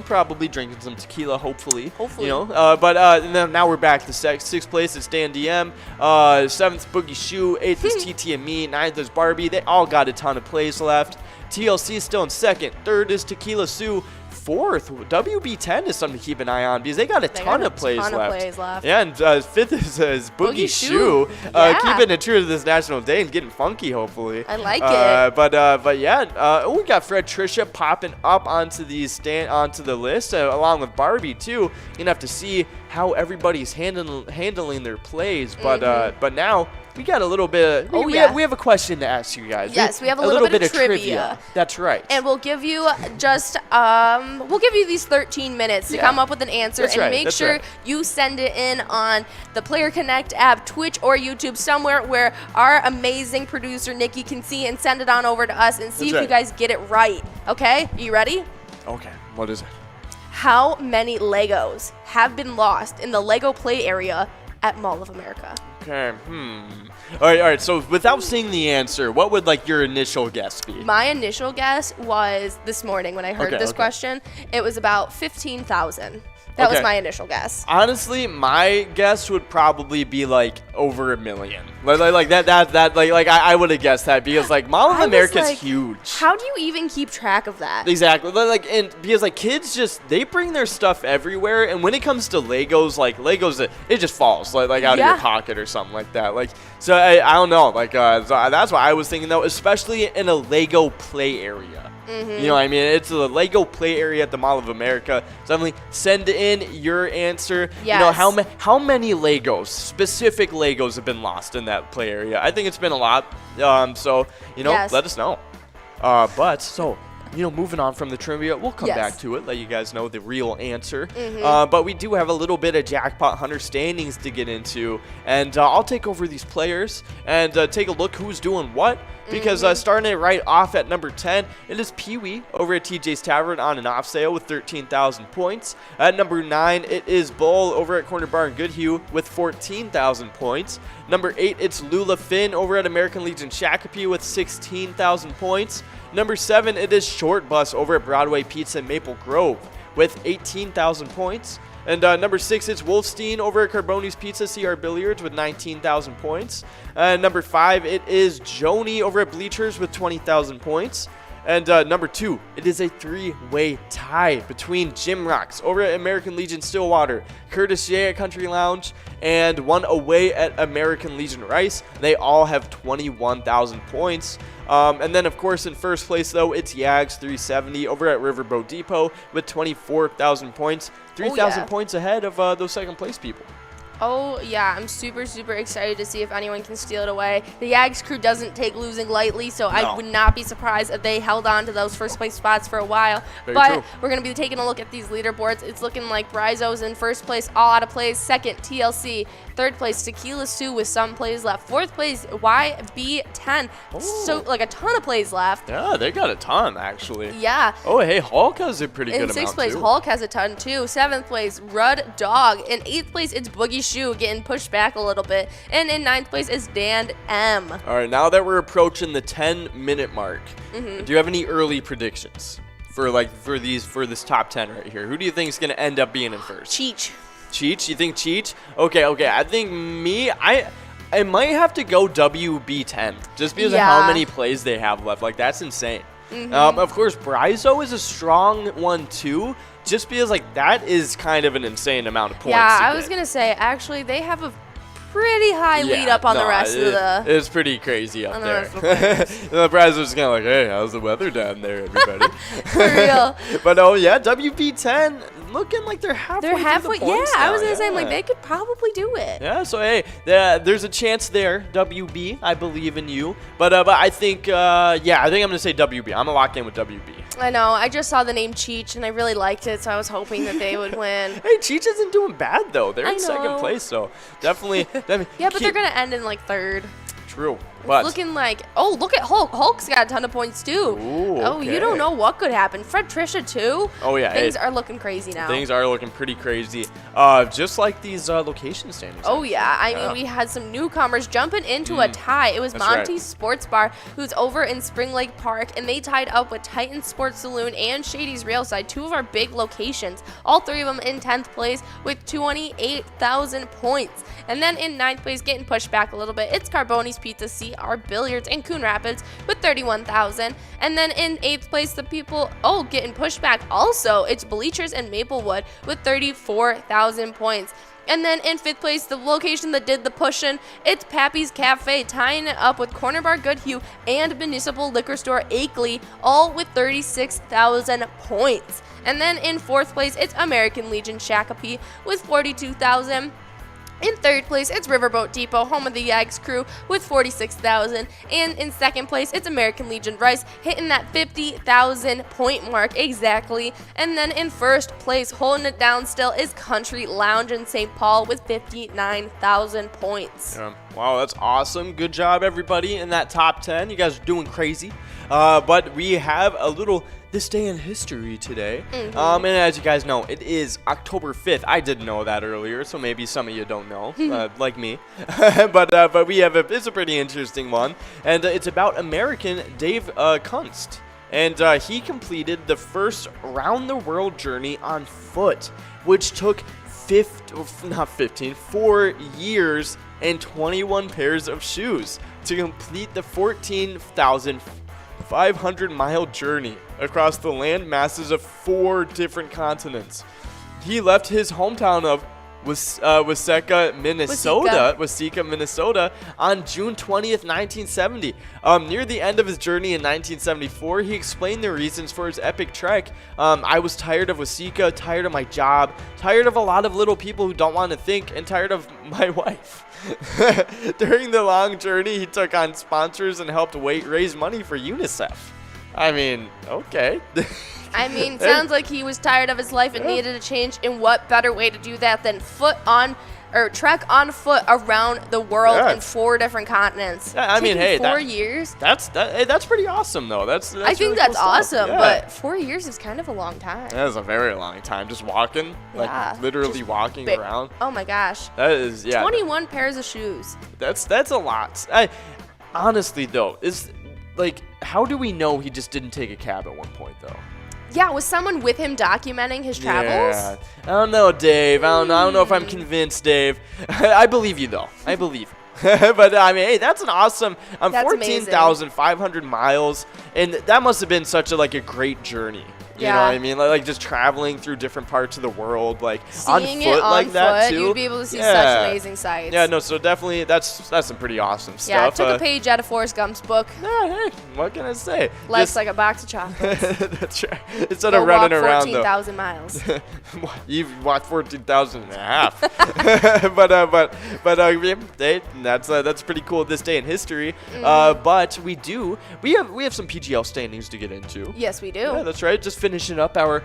[SPEAKER 2] Probably drinking some tequila, hopefully. But and then now we're back to 6th place. It's Dan DM. 7th, Boogie Shoe. 8th is TT and me. 9th is Barbie. They all got a ton of plays left. TLC is still in 2nd. 3rd is Tequila Sue. 4th, WB10 is something to keep an eye on because they got a ton of plays left. Yeah, and 5th is Boogie Shoe. Keeping it true to this national day and getting funky, hopefully.
[SPEAKER 1] I like it.
[SPEAKER 2] But yeah, we got Fred Tricia popping up onto the list along with Barbie too. You're gonna have to see how everybody's handling their plays. But now we got a little bit. We have a question to ask you guys.
[SPEAKER 1] Yes, we have a little bit of trivia.
[SPEAKER 2] That's right.
[SPEAKER 1] And we'll give you these 13 minutes to come up with an answer make sure you send it in on the Player Connect app, Twitch or YouTube, somewhere where our amazing producer Nikki can see and send it on over to us and see if you guys get it right. Okay? You ready?
[SPEAKER 2] Okay. What is it?
[SPEAKER 1] How many Legos have been lost in the Lego play area at Mall of America?
[SPEAKER 2] Okay. All right. So without seeing the answer, what would like your initial guess be?
[SPEAKER 1] My initial guess was this morning when I heard this question. It was about 15,000. That was my initial guess.
[SPEAKER 2] Honestly, my guess would probably be like over 1 million. Like I would have guessed that because like Mall of America is huge.
[SPEAKER 1] How do you even keep track of that?
[SPEAKER 2] Exactly. Like, and because like kids they bring their stuff everywhere, and when it comes to Legos, it just falls like out of your pocket or something like that. Like, so I don't know. Like so that's what I was thinking though, especially in a Lego play area. You know what I mean? It's the Lego play area at the Mall of America. So Emily, send in your answer.
[SPEAKER 1] Yes.
[SPEAKER 2] You know, how many Legos, specific Legos, have been lost in that play area? I think it's been a lot. So, you know, let us know. Moving on from the trivia, we'll come back to it, let you guys know the real answer. But we do have a little bit of Jackpot Hunter standings to get into. And I'll take over these players and take a look who's doing what. Because starting it right off at number 10, it is Pee-wee over at TJ's Tavern on an off sale with 13,000 points. At number 9, it is Bull over at Corner Bar in Goodhue with 14,000 points. Number 8, it's Lula Finn over at American Legion Shakopee with 16,000 points. Number 7, it is Short Bus over at Broadway Pizza in Maple Grove with 18,000 points. And number 6, it's Wolfstein over at Carboni's Pizza CR Billiards with 19,000 points. Number 5, it is Joni over at Bleachers with 20,000 points. And number 2, it is a 3-way tie between Jim Rocks over at American Legion Stillwater, Curtis J at Country Lounge, and one away at American Legion Rice. They all have 21,000 points. And then, of course, in first place, though, it's Yags 370 over at Riverboat Depot with 24,000 points. 3,000 points ahead of those second place people.
[SPEAKER 1] Oh, yeah, I'm super, super excited to see if anyone can steal it away. The Yags crew doesn't take losing lightly, so I would not be surprised if they held on to those first place spots for a while. We're going to be taking a look at these leaderboards. It's looking like Bryzo's in first place, all out of plays. Second, TLC. Third place, Tequila Sue with some plays left. Fourth place, YB10. So, like, a ton of plays left.
[SPEAKER 2] Yeah, they got a ton, actually.
[SPEAKER 1] Yeah.
[SPEAKER 2] Oh, hey, Hulk has a pretty good amount,
[SPEAKER 1] In sixth place,
[SPEAKER 2] too.
[SPEAKER 1] Hulk has a ton, too. Seventh place, Rudd Dog. In eighth place, it's Boogie Shoe getting pushed back a little bit. And in ninth place is Dan M.
[SPEAKER 2] All right, now that we're approaching the 10-minute mark, do you have any early predictions for this top 10 right here? Who do you think is going to end up being in first?
[SPEAKER 1] Cheech.
[SPEAKER 2] Cheech? You think Cheech? Okay. I think I might have to go WB10 just because of how many plays they have left. Like, that's insane. Of course, Bryzo is a strong one, too. Just because, like, that is kind of an insane amount of points.
[SPEAKER 1] Yeah, I was going to say, actually, they have a pretty high lead up on the rest of the...
[SPEAKER 2] It's pretty crazy up there. The Bryzo's kind of like, hey, how's the weather down there, everybody?
[SPEAKER 1] For real.
[SPEAKER 2] But, oh, yeah, WB10 looking like they're halfway through the points now.
[SPEAKER 1] I was going to say, like, they could probably do it.
[SPEAKER 2] Yeah, so, hey, there's a chance there, WB. I believe in you. But I think, I think I'm going to say WB. I'm going to lock in with WB.
[SPEAKER 1] I know. I just saw the name Cheech, and I really liked it, so I was hoping that they would win.
[SPEAKER 2] Hey, Cheech isn't doing bad, though. They're in second place, so definitely.
[SPEAKER 1] Yeah, but they're going to end in, like, third.
[SPEAKER 2] True.
[SPEAKER 1] It's looking like, oh, look at Hulk. Hulk's got a ton of points, too.
[SPEAKER 2] Ooh,
[SPEAKER 1] oh, you don't know what could happen. Fred Trisha, too.
[SPEAKER 2] Oh, yeah.
[SPEAKER 1] Things are looking crazy now.
[SPEAKER 2] Things are looking pretty crazy. Just like these location standings.
[SPEAKER 1] Oh, yeah. I mean, we had some newcomers jumping into a tie. It was Monty's Sports Bar, who's over in Spring Lake Park, and they tied up with Titan Sports Saloon and Shady's Railside, two of our big locations. All three of them in 10th place with 28,000 points. And then in 9th place, getting pushed back a little bit, it's Carboni's Pizza CR Billiards in Coon Rapids with 31,000. And then in 8th place, the people, getting pushed back also, it's Bleachers and Maplewood with 34,000 points. And then in 5th place, the location that did the pushing, it's Pappy's Cafe, tying it up with Corner Bar Goodhue and Municipal Liquor Store Akeley, all with 36,000 points. And then in 4th place, it's American Legion Shakopee with 42,000. In 3rd place, it's Riverboat Depot, home of the Yags crew, with 46,000. And in 2nd place, it's American Legion Rice, hitting that 50,000 point mark exactly. And then in 1st place, holding it down still, is Country Lounge in St. Paul with 59,000 points.
[SPEAKER 2] Wow, that's awesome. Good job, everybody, in that top 10. You guys are doing crazy. But we have a little this day in history today. And as you guys know, it is October 5th. I didn't know that earlier, so maybe some of you don't know, like me. but we have it's a pretty interesting one. And it's about American Dave Kunst. And he completed the first round-the-world journey on foot, which took 4 years and 21 pairs of shoes to complete the 14,500-mile journey across the land masses of 4 different continents. He left his hometown of Waseca, Minnesota on June 20th, 1970. Near the end of his journey in 1974, he explained the reasons for his epic trek. I was tired of Waseca, tired of my job, tired of a lot of little people who don't want to think, and tired of my wife. During the long journey, he took on sponsors and helped raise money for UNICEF. I mean, okay.
[SPEAKER 1] I mean, sounds like he was tired of his life and needed a change. And what better way to do that than trek on foot around the world in 4 different continents?
[SPEAKER 2] Yeah, I mean, hey,
[SPEAKER 1] 4 years.
[SPEAKER 2] That's pretty awesome, though. That's
[SPEAKER 1] I think
[SPEAKER 2] really
[SPEAKER 1] that's
[SPEAKER 2] cool
[SPEAKER 1] awesome,
[SPEAKER 2] stuff.
[SPEAKER 1] but 4 years is kind of a long time.
[SPEAKER 2] That is a very long time, just walking, like literally walking around.
[SPEAKER 1] Oh my gosh.
[SPEAKER 2] That is
[SPEAKER 1] 21 pairs of shoes.
[SPEAKER 2] That's a lot. Honestly though, is like, how do we know he just didn't take a cab at one point though?
[SPEAKER 1] Yeah, was someone with him documenting his travels?
[SPEAKER 2] Yeah. I don't know, Dave. I don't know if I'm convinced, Dave. I believe you, though. I believe. But, I mean, hey, that's an awesome 14,500 miles. And that must have been such a great journey. You know what I mean? Like just traveling through different parts of the world, like
[SPEAKER 1] seeing
[SPEAKER 2] on foot like that too.
[SPEAKER 1] You'd be able to see such amazing sights.
[SPEAKER 2] Yeah, no, so definitely that's some pretty awesome stuff.
[SPEAKER 1] Yeah, took a page out of Forrest Gump's book.
[SPEAKER 2] Yeah, hey, what can I say?
[SPEAKER 1] Life's like a box of chocolates.
[SPEAKER 2] That's right. Instead of running around
[SPEAKER 1] 14,000 miles.
[SPEAKER 2] You've walked 14,000 and a half. That's pretty cool this day in history. But we have some PGL standings to get into.
[SPEAKER 1] Yes, we do.
[SPEAKER 2] Yeah, that's right. Just finishing up our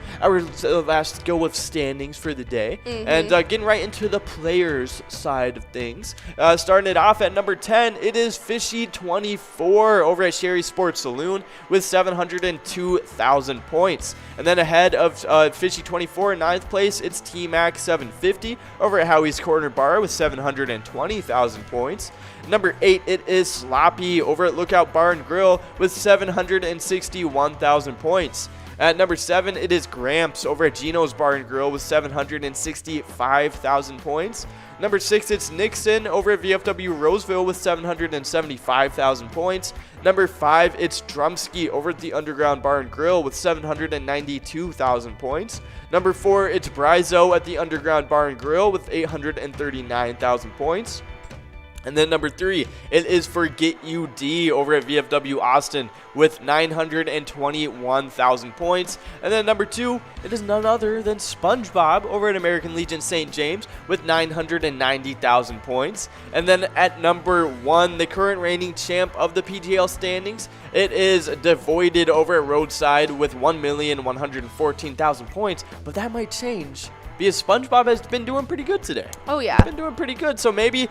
[SPEAKER 2] last go of standings for the day, and getting right into the players side of things. Starting it off at number 10, it is Fishy24 over at Sherry Sports Saloon with 702,000 points. And then ahead of Fishy24 in 9th place, it's T-Mac 750 over at Howie's Corner Bar with 720,000 points. Number 8, it is Sloppy over at Lookout Bar and Grill with 761,000 points. At number 7, it is Gramps over at Gino's Bar and Grill with 765,000 points. Number 6, it's Nixon over at VFW Roseville with 775,000 points. Number 5, it's Drumsky over at the Underground Bar and Grill with 792,000 points. Number 4, it's Brizo at the Underground Bar and Grill with 839,000 points. And then number 3, it is Forget You D over at VFW Austin with 921,000 points. And then number 2, it is none other than SpongeBob over at American Legion St. James with 990,000 points. And then at number 1, the current reigning champ of the PGL standings, it is Devoided over at Roadside with 1,114,000 points. But that might change, because SpongeBob has been doing pretty good today.
[SPEAKER 1] Oh yeah,
[SPEAKER 2] been doing pretty good. So maybe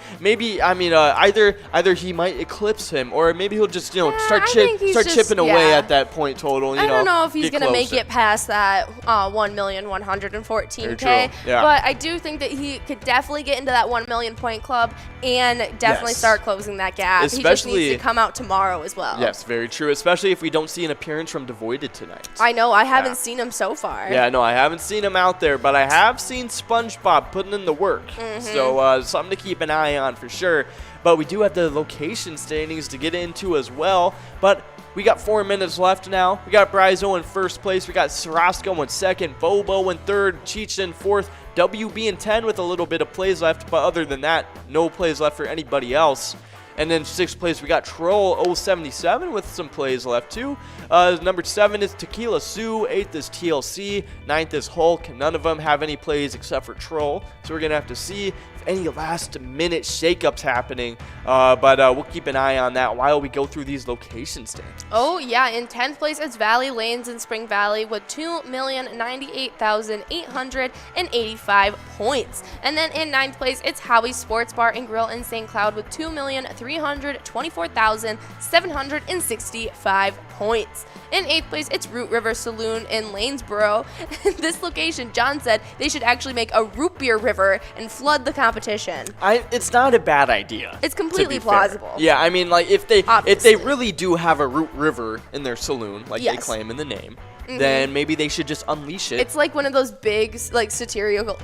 [SPEAKER 2] I mean, either he might eclipse him, or maybe he'll just start chipping away at that point total.
[SPEAKER 1] I don't know if he's gonna make it past that 1,114,000.
[SPEAKER 2] Yeah.
[SPEAKER 1] But I do think that he could definitely get into that 1 million point club and definitely start closing that gap. He just needs to come out tomorrow as well.
[SPEAKER 2] Yes, very true. Especially if we don't see an appearance from Devoided tonight.
[SPEAKER 1] I know. I haven't seen him so far.
[SPEAKER 2] Yeah, no, I haven't seen him out there, but I have seen SpongeBob putting in the work. So something to keep an eye on for sure. But we do have the location standings to get into as well. But we got 4 minutes left now. We got Brizo in first place. We got Sarasco in second. Bobo in third. Cheech in fourth. WB in 10 with a little bit of plays left. But other than that, no plays left for anybody else. And then 6th place, we got Troll 077 with some plays left too. Number 7 is Tequila Sue. 8th is TLC. 9th is Hulk. None of them have any plays except for Troll. So we're going to have to see if any last-minute shakeups happening. But we'll keep an eye on that while we go through these location standings.
[SPEAKER 1] Oh, yeah. In 10th place, it's Valley Lanes in Spring Valley with 2,098,885 points. And then in 9th place, it's Howie's Sports Bar and Grill in St. Cloud with 2,324,765 points. In 8th place, it's Root River Saloon in Lanesboro. This location, John said they should actually make a root beer river and flood the competition.
[SPEAKER 2] It's not a bad idea.
[SPEAKER 1] It's completely plausible.
[SPEAKER 2] Yeah, I mean, like if they
[SPEAKER 1] Obviously.
[SPEAKER 2] really do have a root river in their saloon, like they claim in the name, then maybe they should just unleash it.
[SPEAKER 1] It's like one of those big, like, satirical,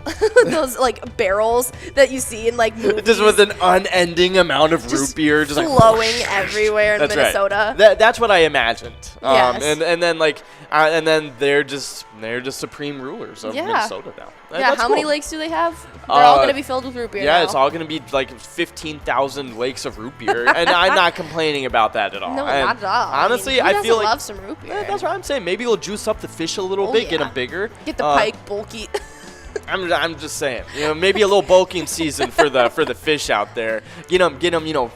[SPEAKER 1] those, like, barrels that you see in, like, movies.
[SPEAKER 2] Just with an unending amount of root beer just
[SPEAKER 1] flowing
[SPEAKER 2] like,
[SPEAKER 1] everywhere in
[SPEAKER 2] that's
[SPEAKER 1] Minnesota.
[SPEAKER 2] Right. That's what I imagined.
[SPEAKER 1] Yes.
[SPEAKER 2] And then like and then they're just supreme rulers of Minnesota now.
[SPEAKER 1] Yeah, how many lakes do they have? They're all going to be filled with root beer now.
[SPEAKER 2] It's all going to be like 15,000 lakes of root beer. And I'm not complaining about that at all.
[SPEAKER 1] No, not at all.
[SPEAKER 2] Honestly,
[SPEAKER 1] I mean,
[SPEAKER 2] I feel like
[SPEAKER 1] love some root beer.
[SPEAKER 2] That's what I'm saying. Maybe we'll juice up the fish a little bit, get them bigger.
[SPEAKER 1] Get the pike bulky.
[SPEAKER 2] I'm just saying, maybe a little bulking season for the fish out there. Get them, in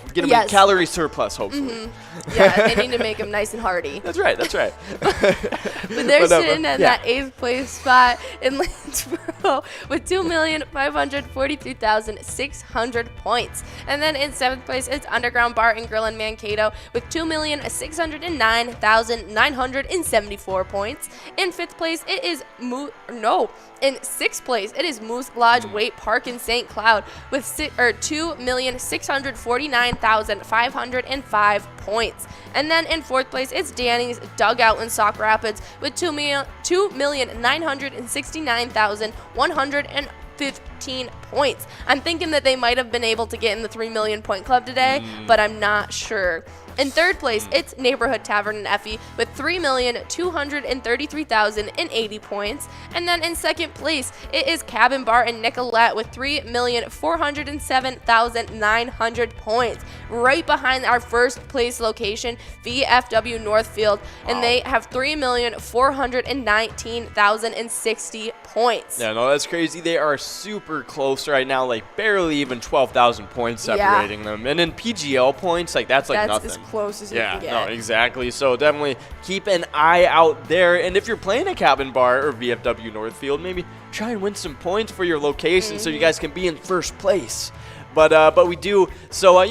[SPEAKER 2] calorie surplus, hopefully.
[SPEAKER 1] Yeah, they need to make them nice and hearty.
[SPEAKER 2] That's right.
[SPEAKER 1] But they're sitting at that 8th place spot in Lanesboro with 2,543,600 points. And then in 7th place, it's Underground Bar and Grill in Mankato with 2,609,974 points. In 5th place, it is in 6th place, it is Moose Lodge Wait Park in St. Cloud with 2,649,505 points. And then in 4th place, it's Danny's Dugout in Sauk Rapids with 2,969,115 points. I'm thinking that they might have been able to get in the 3 million point club today, but I'm not sure. In 3rd place, it's Neighborhood Tavern in Effie with 3,233,080 points. And then in 2nd place, it is Cabin Bar in Nicolette with 3,407,900 points. Right behind our 1st place location, VFW Northfield, and they have 3,419,060 points.
[SPEAKER 2] Yeah, no, that's crazy. They are super close right now, like barely even 12,000 points separating them. And in PGL points, that's nothing.
[SPEAKER 1] As close as you can get.
[SPEAKER 2] No, exactly. So definitely keep an eye out there. And if you're playing a Cabin Bar or VFW Northfield, maybe try and win some points for your location so you guys can be in 1st place. But we do. So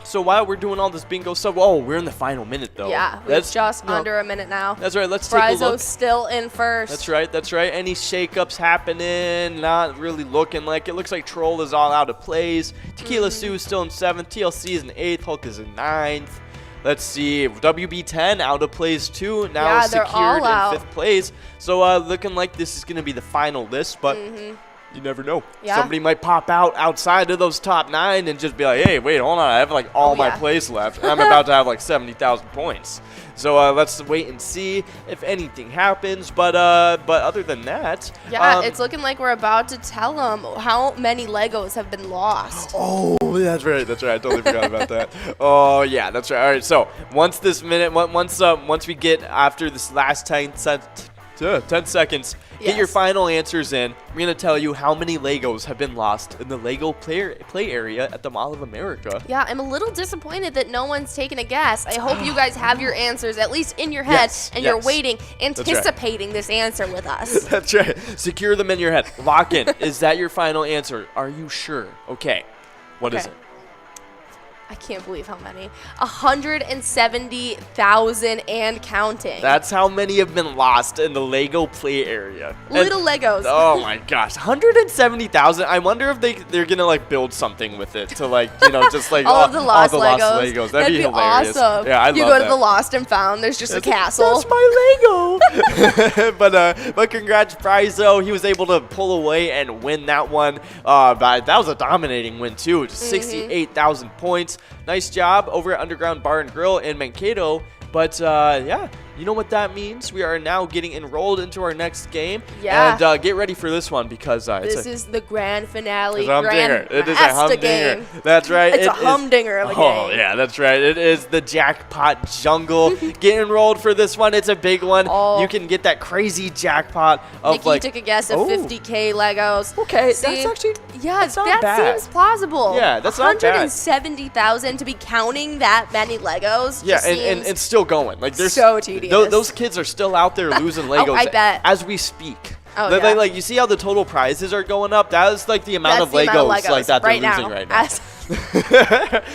[SPEAKER 2] so while we're doing all this bingo stuff, we're in the final minute though.
[SPEAKER 1] Yeah, that's just under a minute now.
[SPEAKER 2] That's right. Let's take a look.
[SPEAKER 1] Still in 1st.
[SPEAKER 2] That's right. Any shakeups happening? Not really looking like it. Looks like Troll is all out of plays. Tequila Sue is still in 7th. TLC is in 8th. Hulk is in 9th. Let's see, WB10 out of plays too, now secured in 5th place. So looking like this is going to be the final list, but you never know.
[SPEAKER 1] Yeah.
[SPEAKER 2] Somebody might pop out outside of those top 9 and just be like, hey, wait, hold on, I have all my plays left, and I'm about to have 70,000 points. So let's wait and see if anything happens. But other than that,
[SPEAKER 1] it's looking like we're about to tell them how many Legos have been lost.
[SPEAKER 2] Oh, that's right. I totally forgot about that. Oh, yeah, that's right. All right. So once we get after this last 10 seconds, get your final answers in. We're going to tell you how many Legos have been lost in the Lego play area at the Mall of America.
[SPEAKER 1] Yeah, I'm a little disappointed that no one's taken a guess. I hope you guys have your answers at least in your head, and you're waiting, anticipating this answer with us.
[SPEAKER 2] That's right. Secure them in your head. Lock in. Is that your final answer? Are you sure? Okay. What is it?
[SPEAKER 1] I can't believe how many. 170,000 and counting.
[SPEAKER 2] That's how many have been lost in the Lego play area.
[SPEAKER 1] Little Legos.
[SPEAKER 2] Oh my gosh, 170,000. I wonder if they're gonna build something with it to just
[SPEAKER 1] all of the lost
[SPEAKER 2] Legos. That'd be hilarious.
[SPEAKER 1] Awesome.
[SPEAKER 2] Yeah, I love that.
[SPEAKER 1] You go to the Lost and Found. There's just a castle.
[SPEAKER 2] That's my Lego. but congrats, Prizo. He was able to pull away and win that one. But that was a dominating win too. Just 68,000 points. Nice job over at Underground Bar and Grill in Mankato. But you know what that means? We are now getting enrolled into our next game.
[SPEAKER 1] Yeah.
[SPEAKER 2] And get ready for this one because
[SPEAKER 1] this is the grand finale.
[SPEAKER 2] It is a humdinger. That's right.
[SPEAKER 1] It's a humdinger of a game.
[SPEAKER 2] Oh, yeah, that's right. It is the Jackpot Jungle. Get enrolled for this one. It's a big one.
[SPEAKER 1] Oh.
[SPEAKER 2] You can get that crazy jackpot of
[SPEAKER 1] Nikki took a guess of 50K Legos.
[SPEAKER 2] Okay,
[SPEAKER 1] See,
[SPEAKER 2] that's actually
[SPEAKER 1] yes,
[SPEAKER 2] not
[SPEAKER 1] that
[SPEAKER 2] bad.
[SPEAKER 1] seems plausible.
[SPEAKER 2] Yeah, that's not bad.
[SPEAKER 1] 170,000 to be counting that many Legos.
[SPEAKER 2] Yeah,
[SPEAKER 1] just
[SPEAKER 2] and
[SPEAKER 1] seems
[SPEAKER 2] still going. Like there's
[SPEAKER 1] so tedious.
[SPEAKER 2] Those kids are still out there losing Legos
[SPEAKER 1] I bet.
[SPEAKER 2] as we speak.
[SPEAKER 1] Oh,
[SPEAKER 2] like you see how the total prizes are going up? That is like the amount of Legos like that they're losing right now.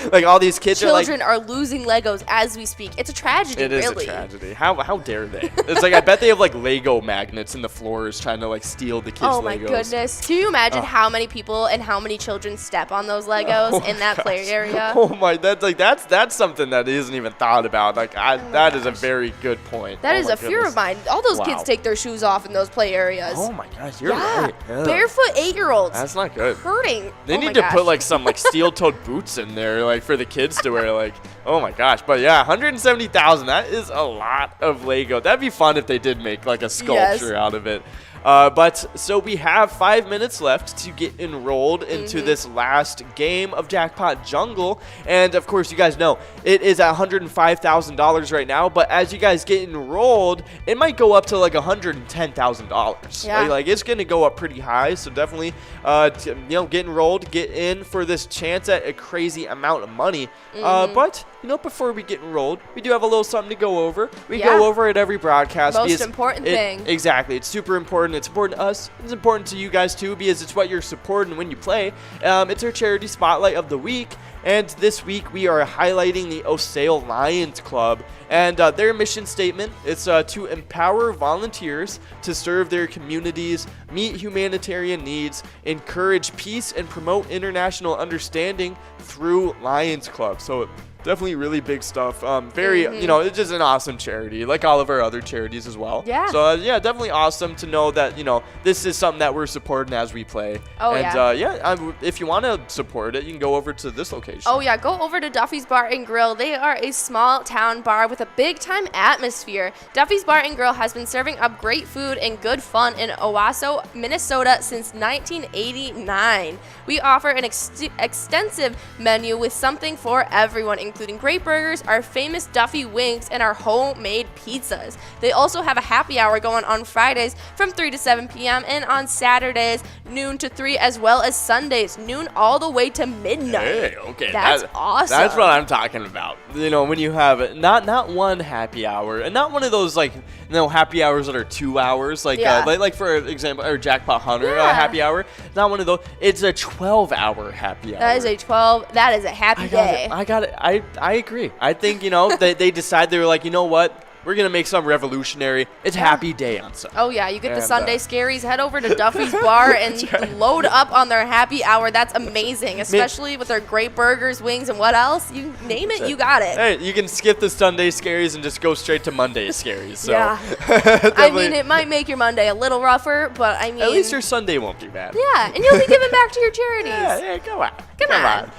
[SPEAKER 2] Like all these kids
[SPEAKER 1] Children are losing Legos as we speak. It's a tragedy,
[SPEAKER 2] It is
[SPEAKER 1] really.
[SPEAKER 2] a tragedy. How dare they? It's like I bet they have like Lego magnets in the floors trying to like steal the kids' Legos.
[SPEAKER 1] Oh my goodness. Can you imagine how many people and how many children step on those Legos in that play area?
[SPEAKER 2] Oh my, that's something that isn't even thought about. Like that is a very good point.
[SPEAKER 1] That
[SPEAKER 2] Oh
[SPEAKER 1] is
[SPEAKER 2] my
[SPEAKER 1] a fear
[SPEAKER 2] goodness.
[SPEAKER 1] of mine. All those
[SPEAKER 2] Wow.
[SPEAKER 1] kids take their shoes off in those play areas.
[SPEAKER 2] Oh my gosh, you're
[SPEAKER 1] yeah.
[SPEAKER 2] right. Ugh.
[SPEAKER 1] Barefoot 8-year-olds.
[SPEAKER 2] That's not good.
[SPEAKER 1] Hurting.
[SPEAKER 2] They
[SPEAKER 1] Oh my
[SPEAKER 2] need to
[SPEAKER 1] gosh.
[SPEAKER 2] put like some like steel-toed boots in there, like for the kids to wear. Like, oh my gosh! But yeah, 170,000. That is a lot of Lego. That'd be fun if they did make like a sculpture out of it. But so we have 5 minutes left to get enrolled into this last game of Jackpot Jungle. And of course, you guys know it is at $105,000 right now. But as you guys get enrolled, it might go up to like $110,000.
[SPEAKER 1] Yeah.
[SPEAKER 2] Like it's going to go up pretty high. So definitely, get enrolled, get in for this chance at a crazy amount of money. But before we get enrolled, we do have a little something to go over. We go over it every broadcast.
[SPEAKER 1] Most important thing.
[SPEAKER 2] Exactly. It's super important. It's important to us. It's important to you guys too because it's what you're supporting when you play. It's our charity spotlight of the week. And this week we are highlighting the Osceola Lions Club and their mission statement. It's to empower volunteers to serve their communities, meet humanitarian needs, encourage peace, and promote international understanding through Lions Club. So definitely really big stuff. It's just an awesome charity, like all of our other charities as well.
[SPEAKER 1] Yeah.
[SPEAKER 2] So, definitely awesome to know that, this is something that we're supporting as we play.
[SPEAKER 1] Oh,
[SPEAKER 2] and, if you want to support it, you can go over to this location.
[SPEAKER 1] Oh, yeah. Go over to Duffy's Bar and Grill. They are a small town bar with a big-time atmosphere. Duffy's Bar and Grill has been serving up great food and good fun in Owasso, Minnesota since 1989. We offer an extensive menu with something for everyone, including great burgers, our famous Duffy wings, and our homemade pizzas. They also have a happy hour going on Fridays from 3 to 7 p.m. and on Saturdays noon to 3, as well as Sundays noon all the way to midnight.
[SPEAKER 2] Hey, okay.
[SPEAKER 1] That's awesome.
[SPEAKER 2] That's what I'm talking about. When you have not one happy hour and not one of those happy hours that are 2 hours, like for example, or Jackpot Hunter happy hour. Not one of those. It's a 12-hour happy hour.
[SPEAKER 1] That is a 12. That is a happy day.
[SPEAKER 2] I got it. I agree. I think they decide they were like, you know what? We're going to make some revolutionary. It's happy day on Sunday.
[SPEAKER 1] Oh, yeah. You get the Sunday scaries. Head over to Duffy's Bar and load up on their happy hour. That's amazing, especially with their great burgers, wings, and what else? You name it, you got it.
[SPEAKER 2] Hey, you can skip the Sunday scaries and just go straight to Monday scaries. So.
[SPEAKER 1] Yeah. It might make your Monday a little rougher, but at
[SPEAKER 2] least your Sunday won't be bad.
[SPEAKER 1] Yeah, and you'll be giving back to your charities.
[SPEAKER 2] Yeah, come on.
[SPEAKER 1] Come on.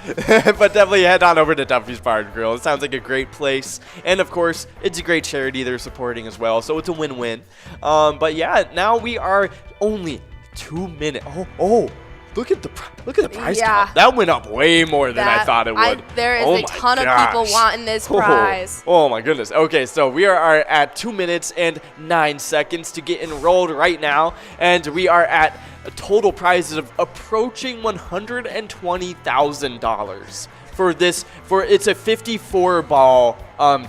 [SPEAKER 2] But definitely head on over to Duffy's Bar and Grill. It sounds like a great place. And, of course, it's a great charity they're supporting as well. So it's a win-win. But, yeah, now we are only 2 minutes. Oh. Look at the prize count. That went up way more than I thought it would.
[SPEAKER 1] There is a ton of people wanting this prize.
[SPEAKER 2] Oh my goodness. Okay, so we are at 2 minutes and 9 seconds to get enrolled right now, and we are at total prizes of approaching $120,000 for this. It's a 54 ball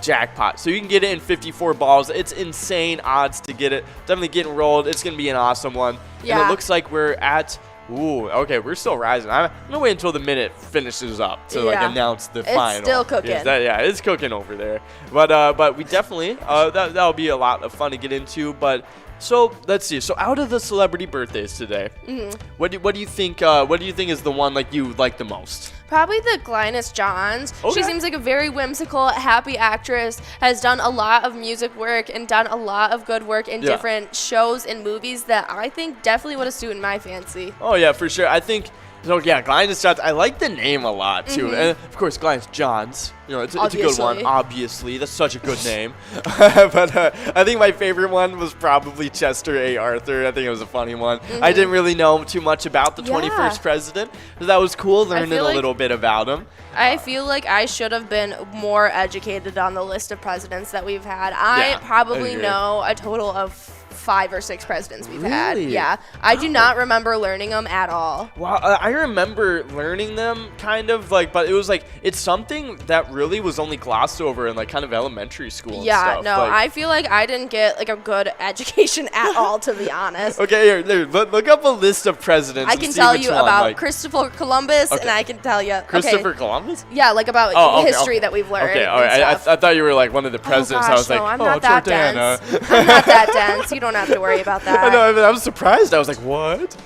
[SPEAKER 2] jackpot, so you can get it in 54 balls. It's insane odds to get it. Definitely get enrolled. It's gonna be an awesome one.
[SPEAKER 1] Yeah.
[SPEAKER 2] And it looks like we're at. Ooh, okay, we're still rising. I'm gonna wait until the minute finishes up to announce the final.
[SPEAKER 1] It's still cooking.
[SPEAKER 2] It's cooking over there. But we definitely that'll be a lot of fun to get into. But so let's see. So out of the celebrity birthdays today, what do you think? What do you think is the one you like the most?
[SPEAKER 1] Probably the Glynis Johns.
[SPEAKER 2] Okay.
[SPEAKER 1] She seems like a very whimsical, happy actress, has done a lot of music work and done a lot of good work in different shows and movies that I think definitely would have suited my fancy.
[SPEAKER 2] Oh, yeah, for sure. I think So yeah, Glynis Johns. I like the name a lot too, and of course Glynis Johns. You know, it's a good one. Obviously, that's such a good name. But I think my favorite one was probably Chester A. Arthur. I think it was a funny one. I didn't really know too much about the 21st president, so that was cool learning a little bit about him.
[SPEAKER 1] I feel like I should have been more educated on the list of presidents that we've had. I probably know a total of 5 or 6 presidents we've had. Yeah. I do not remember learning them at all.
[SPEAKER 2] Wow. I remember learning them kind of like, but it was like, it's something that really was only glossed over in like kind of elementary school and stuff.
[SPEAKER 1] No,
[SPEAKER 2] like,
[SPEAKER 1] I feel like I didn't get like a good education at all, to be honest.
[SPEAKER 2] Okay, here, look up a list of presidents.
[SPEAKER 1] I can tell you about Christopher Columbus, and I can tell you.
[SPEAKER 2] Christopher Columbus?
[SPEAKER 1] Yeah, like about history that we've learned.
[SPEAKER 2] Okay, all right. I thought you were like one of the presidents.
[SPEAKER 1] Oh, gosh,
[SPEAKER 2] I was like,
[SPEAKER 1] I'm not that
[SPEAKER 2] Jordana.
[SPEAKER 1] dense. I'm not that dense. You don't have to worry about that.
[SPEAKER 2] I know. I was surprised. I was like, what?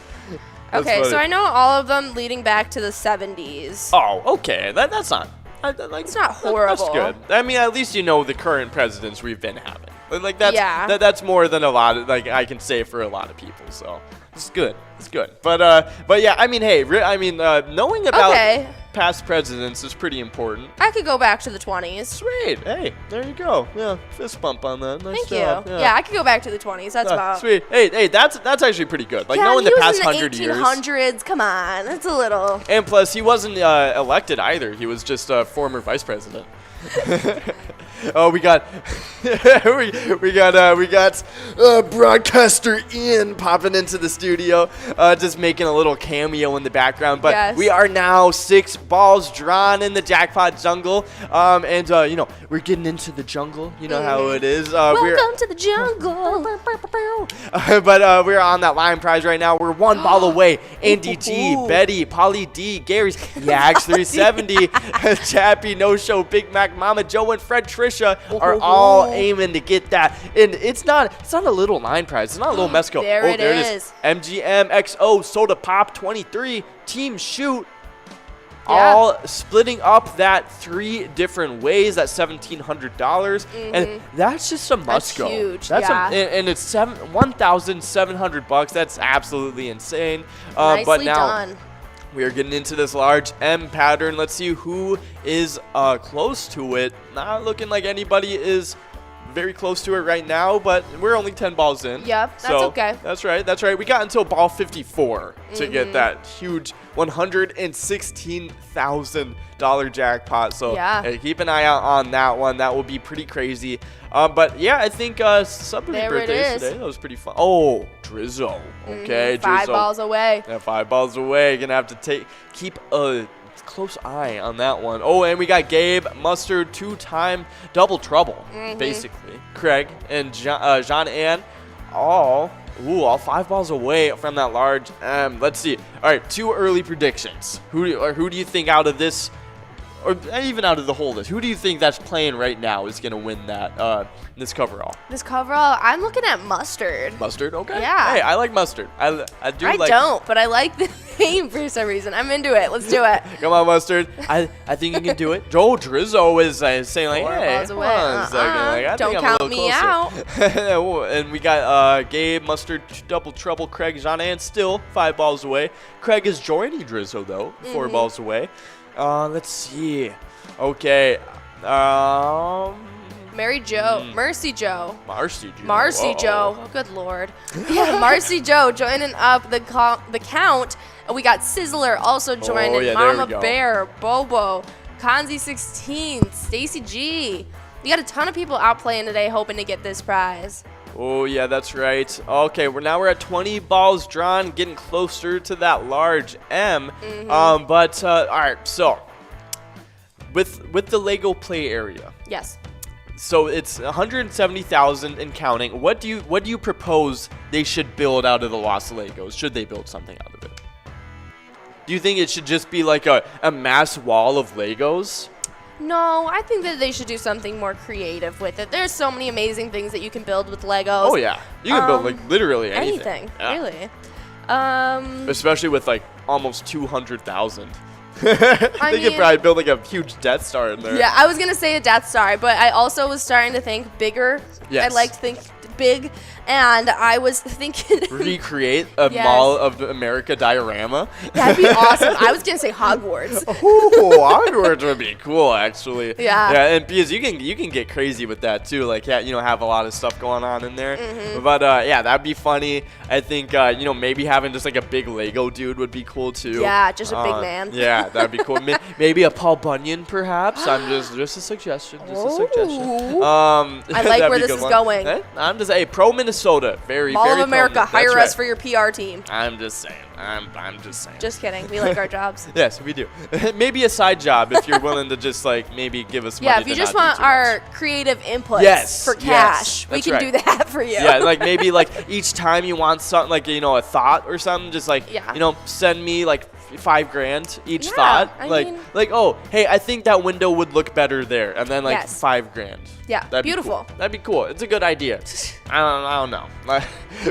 [SPEAKER 1] Okay, so I know all of them leading back to the 70s.
[SPEAKER 2] Oh, okay. That's not.
[SPEAKER 1] It's not horrible.
[SPEAKER 2] That's good. I mean, at least you know the current presidents we've been having. Like that's more than a lot of, like I can say for a lot of people. So it's good. It's good. But yeah, I mean, hey, knowing about past presidents is pretty important.
[SPEAKER 1] I could go back to the 20s.
[SPEAKER 2] Sweet. Hey, there you go. Yeah, fist bump on that. Nice
[SPEAKER 1] job. Thank you. Yeah, I could go back to the 20s. That's about
[SPEAKER 2] sweet. Hey, that's actually pretty good. Like knowing the past 100 years.
[SPEAKER 1] 1800s. Come on, that's a little.
[SPEAKER 2] And plus, he wasn't elected either. He was just a former vice president. Oh, we got broadcaster Ian popping into the studio, just making a little cameo in the background. But we are now 6 balls drawn in the jackpot jungle, and you know, we're getting into the jungle. You know how it is.
[SPEAKER 1] Welcome to the jungle.
[SPEAKER 2] But we're on that line prize right now. We're 1 ball away. Andy G, Betty, Polly D, Gary's Yags 370, Chappie, No Show, Big Mac, Mama Joe, and Fred Tricia are all aiming to get that. And it's not a little line prize. It's not a little Mesco.
[SPEAKER 1] There it is.
[SPEAKER 2] MGM XO Soda Pop 23 Team Shoot. All splitting up that 3 different ways. That's $1,700, and that's just a must go.
[SPEAKER 1] Huge.
[SPEAKER 2] And it's $1,700. That's absolutely insane.
[SPEAKER 1] Nicely
[SPEAKER 2] but now
[SPEAKER 1] done.
[SPEAKER 2] we are getting into this large M pattern. Let's see who is close to it. Not looking like anybody is very close to it right now, but we're only 10 balls in.
[SPEAKER 1] Yep, that's okay.
[SPEAKER 2] That's right. We got until ball 54 to get that huge $116,000 jackpot. So hey, keep an eye out on that one. That will be pretty crazy. But yeah, I think somebody's birthday today. That was pretty fun. Oh, Drizzo. Okay,
[SPEAKER 1] 5 balls away.
[SPEAKER 2] Yeah, 5 balls away. Gonna have to keep a close eye on that one. Oh, and we got Gabe Mustard, 2-time double trouble, basically. Craig and John Ann, all 5 balls away from that large. Let's see. All right, 2 early predictions. Who do you think out of this, or even out of the whole list, who do you think that's playing right now is going to win that this coverall?
[SPEAKER 1] This coverall, I'm looking at Mustard.
[SPEAKER 2] Mustard, okay.
[SPEAKER 1] Yeah.
[SPEAKER 2] Hey, I like Mustard. I
[SPEAKER 1] don't, but I like the name for some reason. I'm into it. Let's do it.
[SPEAKER 2] Come on, Mustard. I think you can do it. Joe Drizzo is saying like,
[SPEAKER 1] 4
[SPEAKER 2] hey,
[SPEAKER 1] balls
[SPEAKER 2] come
[SPEAKER 1] away.
[SPEAKER 2] on a second. Like, I
[SPEAKER 1] Don't
[SPEAKER 2] think I'm
[SPEAKER 1] count
[SPEAKER 2] a little
[SPEAKER 1] me
[SPEAKER 2] closer.
[SPEAKER 1] out.
[SPEAKER 2] And we got Gabe Mustard, double trouble. Craig, John Ann still 5 balls away. Craig is joining Drizzo though, 4 balls away. Let's see. Okay.
[SPEAKER 1] Mercy Joe.
[SPEAKER 2] Marcy Joe.
[SPEAKER 1] Good Lord. Yeah, Marcy Joe joining up the count. We got Sizzler also joining. Mama Bear, Bobo, Kanzi 16, Stacy G. We got a ton of people out playing today hoping to get this prize.
[SPEAKER 2] Oh, yeah, that's right. Okay, we're at 20 balls drawn, getting closer to that large M. But all right, so with the Lego play area.
[SPEAKER 1] Yes.
[SPEAKER 2] So it's 170,000 and counting. What do you propose they should build out of the lost Legos? Should they build something out of it? Do you think it should just be like a mass wall of Legos?
[SPEAKER 1] No, I think that they should do something more creative with it. There's so many amazing things that you can build with Legos.
[SPEAKER 2] Oh yeah, you can build like literally anything.
[SPEAKER 1] Really.
[SPEAKER 2] Especially with like almost 200,000. They could probably build like a huge Death Star in there.
[SPEAKER 1] Yeah, I was gonna say a Death Star, but I also was starting to think bigger.
[SPEAKER 2] Yes.
[SPEAKER 1] I like to think big. and I was thinking
[SPEAKER 2] recreate a
[SPEAKER 1] Yes.
[SPEAKER 2] Mall of America diorama.
[SPEAKER 1] that'd be awesome. I was gonna say Hogwarts.
[SPEAKER 2] Ooh, Hogwarts would be cool, actually.
[SPEAKER 1] Yeah.
[SPEAKER 2] Yeah, and because you can get crazy with that too, like have a lot of stuff going on in there.
[SPEAKER 1] Mm-hmm.
[SPEAKER 2] But yeah, that'd be funny. I think maybe having just like a big Lego dude would be cool too.
[SPEAKER 1] Yeah, just a big man.
[SPEAKER 2] Yeah, that'd be cool. Maybe a Paul Bunyan, perhaps. I'm just a suggestion. Just a suggestion.
[SPEAKER 1] Ooh. I like
[SPEAKER 2] that'd
[SPEAKER 1] where
[SPEAKER 2] be a
[SPEAKER 1] this
[SPEAKER 2] good
[SPEAKER 1] is
[SPEAKER 2] one.
[SPEAKER 1] going.
[SPEAKER 2] I'm just pro Minnesota. Very
[SPEAKER 1] Mall
[SPEAKER 2] very
[SPEAKER 1] of America,
[SPEAKER 2] pro-Min.
[SPEAKER 1] hire
[SPEAKER 2] That's
[SPEAKER 1] us
[SPEAKER 2] right.
[SPEAKER 1] for your PR team.
[SPEAKER 2] I'm just saying. I'm just saying.
[SPEAKER 1] Just kidding. We like our jobs.
[SPEAKER 2] Yes, we do. Maybe a side job if you're willing to just like maybe give us money.
[SPEAKER 1] Yeah, if you
[SPEAKER 2] to
[SPEAKER 1] just
[SPEAKER 2] not do
[SPEAKER 1] want
[SPEAKER 2] too much.
[SPEAKER 1] our creative inputs
[SPEAKER 2] Yes,
[SPEAKER 1] for
[SPEAKER 2] yes,
[SPEAKER 1] cash, we
[SPEAKER 2] that's
[SPEAKER 1] can
[SPEAKER 2] right.
[SPEAKER 1] do that for you.
[SPEAKER 2] Yeah, like maybe like each time you want something like a thought or something, just like
[SPEAKER 1] Yeah.
[SPEAKER 2] send me like $5,000 each
[SPEAKER 1] Yeah,
[SPEAKER 2] thought.
[SPEAKER 1] I
[SPEAKER 2] like
[SPEAKER 1] mean-
[SPEAKER 2] oh hey, I think that window would look better there, and then like
[SPEAKER 1] Yes.
[SPEAKER 2] $5,000.
[SPEAKER 1] Yeah,
[SPEAKER 2] That'd be
[SPEAKER 1] beautiful.
[SPEAKER 2] cool. That'd be cool. It's a good idea. I don't know.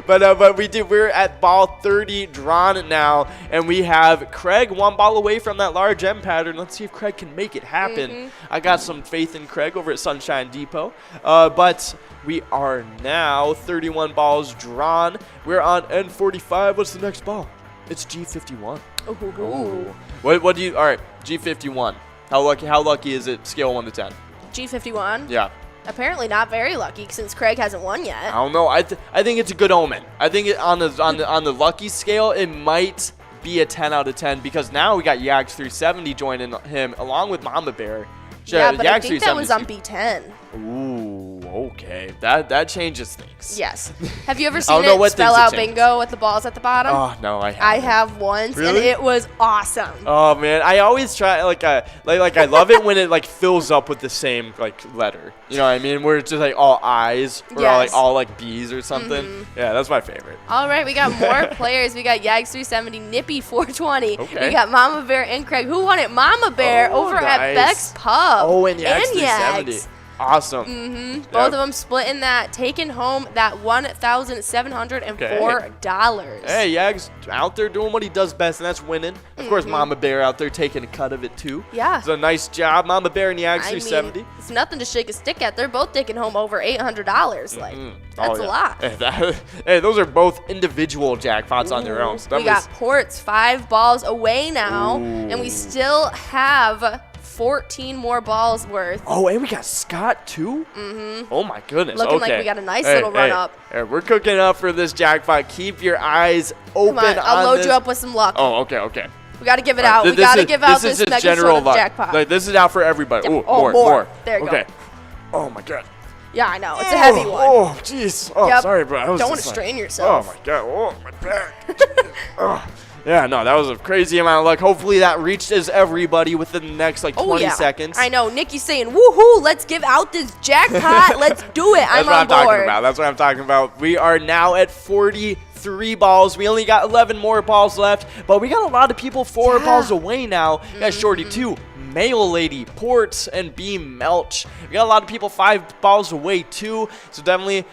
[SPEAKER 2] but we're at ball 30 drawn now, and we have Craig one ball away from that large M pattern. Let's see if Craig can make it happen.
[SPEAKER 1] Mm-hmm.
[SPEAKER 2] I got some faith in Craig over at Sunshine Depot. But we are now 31 balls drawn. We're on N45. What's the next ball? It's G51.
[SPEAKER 1] Ooh.
[SPEAKER 2] What do you? All right, G51. How lucky is it? Scale 1 to 10.
[SPEAKER 1] G51.
[SPEAKER 2] Yeah.
[SPEAKER 1] Apparently not very lucky since Craig hasn't won
[SPEAKER 2] I
[SPEAKER 1] yet.
[SPEAKER 2] don't know. I think it's a good omen. I think on the lucky scale, it might be a 10 out of 10 because now we got Yags 370 joining him along with Mama Bear.
[SPEAKER 1] Yeah, but I
[SPEAKER 2] Yags
[SPEAKER 1] think that was on
[SPEAKER 2] 370 's
[SPEAKER 1] B10.
[SPEAKER 2] Ooh, okay. That changes things.
[SPEAKER 1] Yes. Have you ever
[SPEAKER 2] I
[SPEAKER 1] seen
[SPEAKER 2] don't know
[SPEAKER 1] it
[SPEAKER 2] what
[SPEAKER 1] spell
[SPEAKER 2] things it
[SPEAKER 1] out
[SPEAKER 2] changes.
[SPEAKER 1] bingo with the balls at the bottom?
[SPEAKER 2] Oh no, I haven't.
[SPEAKER 1] I have once, and
[SPEAKER 2] Really?
[SPEAKER 1] it was awesome.
[SPEAKER 2] Oh man, I always try like I love it when it like fills up with the same like letter. You know what I mean? Where it's just like all I's or
[SPEAKER 1] Yes.
[SPEAKER 2] all like B's or something. Yeah, that's my favorite.
[SPEAKER 1] All right, we got more players. We got Yags 370, Nippy 420.
[SPEAKER 2] Okay.
[SPEAKER 1] We got Mama Bear and Craig. Who won it? Mama Bear
[SPEAKER 2] Oh,
[SPEAKER 1] over at
[SPEAKER 2] nice.
[SPEAKER 1] Beck's Pub.
[SPEAKER 2] Oh, and Yags
[SPEAKER 1] And
[SPEAKER 2] 370.
[SPEAKER 1] Yags.
[SPEAKER 2] Awesome.
[SPEAKER 1] Both of them splitting that, taking home that $1,704.
[SPEAKER 2] Hey, Yags out there doing what he does best, and that's winning. Of course, Mama Bear out there taking a cut of it too.
[SPEAKER 1] Yeah.
[SPEAKER 2] It's a nice job, Mama Bear and Yags
[SPEAKER 1] I
[SPEAKER 2] 370.
[SPEAKER 1] mean, it's nothing to shake a stick at. They're both taking home over $800. Like, that's
[SPEAKER 2] Oh,
[SPEAKER 1] a
[SPEAKER 2] yeah.
[SPEAKER 1] lot.
[SPEAKER 2] Hey, those are both individual jackpots on their own. So that
[SPEAKER 1] We got Ports 5 balls away now, and we still have 14 more balls worth.
[SPEAKER 2] Oh, and we got Scott too? Mm-hmm. Oh my goodness.
[SPEAKER 1] Looking
[SPEAKER 2] okay.
[SPEAKER 1] like we got a nice little run up.
[SPEAKER 2] Hey, we're cooking up for this jackpot. Keep your eyes open
[SPEAKER 1] Come on, I'll
[SPEAKER 2] on
[SPEAKER 1] load
[SPEAKER 2] this.
[SPEAKER 1] you up with some luck.
[SPEAKER 2] Oh, okay.
[SPEAKER 1] We got to give it
[SPEAKER 2] All right,
[SPEAKER 1] out. We
[SPEAKER 2] this
[SPEAKER 1] got to
[SPEAKER 2] is-
[SPEAKER 1] give out
[SPEAKER 2] this
[SPEAKER 1] this
[SPEAKER 2] is just
[SPEAKER 1] mega
[SPEAKER 2] general
[SPEAKER 1] soda
[SPEAKER 2] luck.
[SPEAKER 1] jackpot.
[SPEAKER 2] Like, this is out for everybody.
[SPEAKER 1] Yeah.
[SPEAKER 2] Ooh,
[SPEAKER 1] Oh,
[SPEAKER 2] more.
[SPEAKER 1] more. There you go.
[SPEAKER 2] Okay. Oh my god.
[SPEAKER 1] Yeah, I know. It's a heavy one.
[SPEAKER 2] Oh, jeez. Oh,
[SPEAKER 1] Yep.
[SPEAKER 2] sorry, bro. I was
[SPEAKER 1] Don't
[SPEAKER 2] just
[SPEAKER 1] wanna
[SPEAKER 2] like-
[SPEAKER 1] strain yourself.
[SPEAKER 2] Oh my god. Oh, my back. Oh. Yeah, no, that was a crazy amount of luck. Hopefully that reaches everybody within the next like 20 seconds.
[SPEAKER 1] I know. Nikki's saying, woohoo, let's give out this jackpot. Let's do it.
[SPEAKER 2] That's
[SPEAKER 1] I'm
[SPEAKER 2] what
[SPEAKER 1] on
[SPEAKER 2] I'm
[SPEAKER 1] board.
[SPEAKER 2] talking about. That's what I'm talking about. We are now at 43 balls. We only got 11 more balls left, but we got a lot of people 4 balls away now. We got Shorty 2, Mail Lady, Ports, and B Melch. We got a lot of people 5 balls away too. So definitely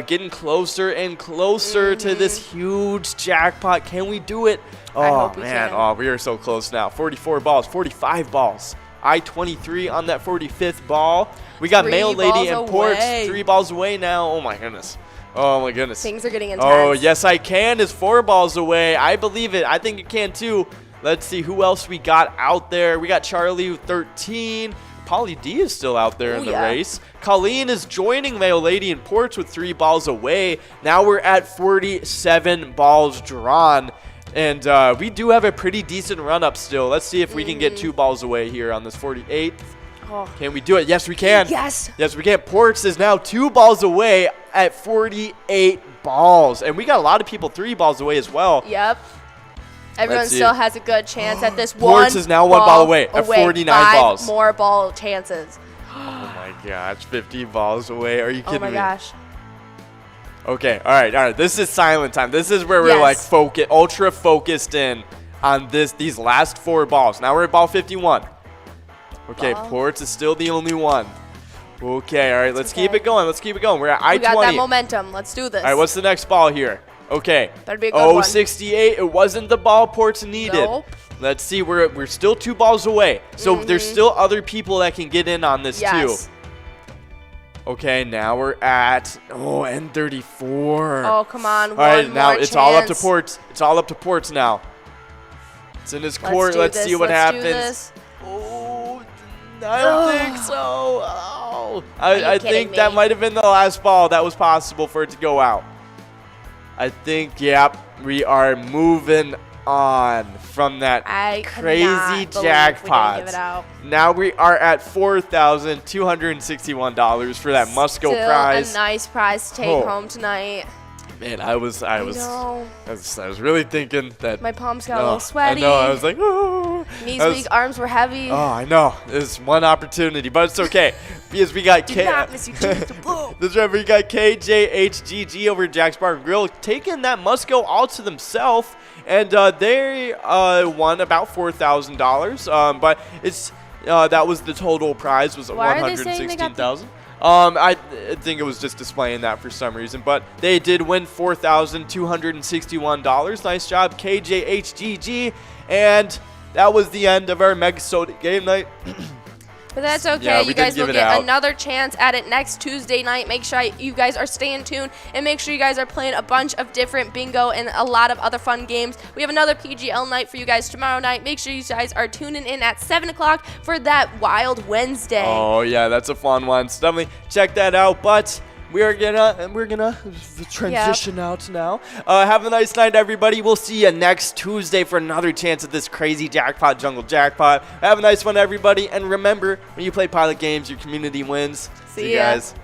[SPEAKER 2] getting closer and closer to this huge jackpot. Can we do it?
[SPEAKER 1] I
[SPEAKER 2] Oh
[SPEAKER 1] hope we
[SPEAKER 2] man,
[SPEAKER 1] can.
[SPEAKER 2] oh we are so close now. 44 balls, 45 balls. I-23 on that 45th ball. We got
[SPEAKER 1] 3
[SPEAKER 2] Mail Lady
[SPEAKER 1] balls
[SPEAKER 2] and Ports
[SPEAKER 1] away.
[SPEAKER 2] 3 balls away now. Oh my goodness. Oh my goodness.
[SPEAKER 1] Things are getting intense.
[SPEAKER 2] Oh, yes, I can is 4 balls away. I believe it. I think you can too. Let's see who else we got out there. We got Charlie with 13. Polly D is still out there in the race. Colleen is joining Mail Lady and Ports with 3 balls away. Now we're at 47 balls drawn. And we do have a pretty decent run up still. Let's see if we can get 2 balls away here on this 48th.
[SPEAKER 1] Oh.
[SPEAKER 2] Can we do it? Yes, we can.
[SPEAKER 1] Yes.
[SPEAKER 2] Yes, we can. Ports is now 2 balls away at 48 balls. And we got a lot of people 3 balls away as well.
[SPEAKER 1] Yep. Everyone
[SPEAKER 2] Let's see.
[SPEAKER 1] still has a good chance at this
[SPEAKER 2] Ports is now 1 ball away at 49
[SPEAKER 1] 5
[SPEAKER 2] balls.
[SPEAKER 1] more ball chances.
[SPEAKER 2] Oh my gosh, 50 balls away. Are you kidding
[SPEAKER 1] Oh my
[SPEAKER 2] me?
[SPEAKER 1] gosh.
[SPEAKER 2] Okay, all right. This is silent time. This is where we're
[SPEAKER 1] Yes.
[SPEAKER 2] like ultra focused in on these last 4 balls. Now we're at ball 51. Okay,
[SPEAKER 1] Ball.
[SPEAKER 2] Ports is still the only one. Okay, all right. Let's keep
[SPEAKER 1] okay.
[SPEAKER 2] it going. Let's keep it going. We're at
[SPEAKER 1] We
[SPEAKER 2] I-20.
[SPEAKER 1] got that momentum. Let's do this.
[SPEAKER 2] All right, what's the next ball here? Okay.
[SPEAKER 1] Better be a good one.
[SPEAKER 2] 68. It wasn't the ball Ports needed.
[SPEAKER 1] Nope.
[SPEAKER 2] Let's see. We're still 2 balls away. So there's still other people that can get in on this
[SPEAKER 1] Yes.
[SPEAKER 2] too. Okay, now we're at N34.
[SPEAKER 1] Oh, come on.
[SPEAKER 2] All right, now
[SPEAKER 1] more
[SPEAKER 2] it's all up to
[SPEAKER 1] chance.
[SPEAKER 2] Ports. It's all up to Ports now. It's in his court.
[SPEAKER 1] do
[SPEAKER 2] Let's
[SPEAKER 1] this,
[SPEAKER 2] see what
[SPEAKER 1] let's do
[SPEAKER 2] happens.
[SPEAKER 1] this.
[SPEAKER 2] Oh, I don't think so. Oh, I
[SPEAKER 1] you
[SPEAKER 2] think
[SPEAKER 1] kidding
[SPEAKER 2] that
[SPEAKER 1] me?
[SPEAKER 2] might have been the last ball that was possible for it to go out. I think, yep, we are moving on from that
[SPEAKER 1] I
[SPEAKER 2] crazy
[SPEAKER 1] cannot believe we didn't
[SPEAKER 2] jackpot.
[SPEAKER 1] give it out.
[SPEAKER 2] Now we are at $4,261 for that must-go
[SPEAKER 1] Still
[SPEAKER 2] prize.
[SPEAKER 1] a nice prize to take
[SPEAKER 2] Oh.
[SPEAKER 1] home tonight.
[SPEAKER 2] Man, I was
[SPEAKER 1] know.
[SPEAKER 2] really thinking that.
[SPEAKER 1] My palms got a
[SPEAKER 2] Oh,
[SPEAKER 1] little sweaty.
[SPEAKER 2] I know. I was like, oh.
[SPEAKER 1] Knees
[SPEAKER 2] I was-
[SPEAKER 1] weak, arms were heavy.
[SPEAKER 2] Oh, I know. It's one opportunity, but it's okay because we got
[SPEAKER 1] Do not miss your chance to blow.
[SPEAKER 2] That's right. We got KJHGG over at Jack's Bar and Grill taking that must-go all to themselves, and they won about $4,000. But it's that was the total prize was
[SPEAKER 1] Why are they saying they got the-
[SPEAKER 2] $116,000. I think it was just displaying that for some reason, but they did win $4,261. Nice job, KJHGG, and that was the end of our Mega Soda game night.
[SPEAKER 1] But that's okay.
[SPEAKER 2] Yeah, we
[SPEAKER 1] you
[SPEAKER 2] did
[SPEAKER 1] guys
[SPEAKER 2] give
[SPEAKER 1] will
[SPEAKER 2] it
[SPEAKER 1] get
[SPEAKER 2] out.
[SPEAKER 1] another chance at it next Tuesday night. Make sure you guys are staying tuned and make sure you guys are playing a bunch of different bingo and a lot of other fun games. We have another PGL night for you guys tomorrow night. Make sure you guys are tuning in at 7 o'clock for that Wild Wednesday.
[SPEAKER 2] Oh yeah, that's a fun one. So definitely check that out. But we're gonna transition out now. Have a nice night, everybody. We'll see you next Tuesday for another chance at this crazy jackpot, jungle jackpot. Have a nice one, everybody. And remember, when you play pilot games, your community wins.
[SPEAKER 1] See
[SPEAKER 2] you
[SPEAKER 1] ya.
[SPEAKER 2] guys.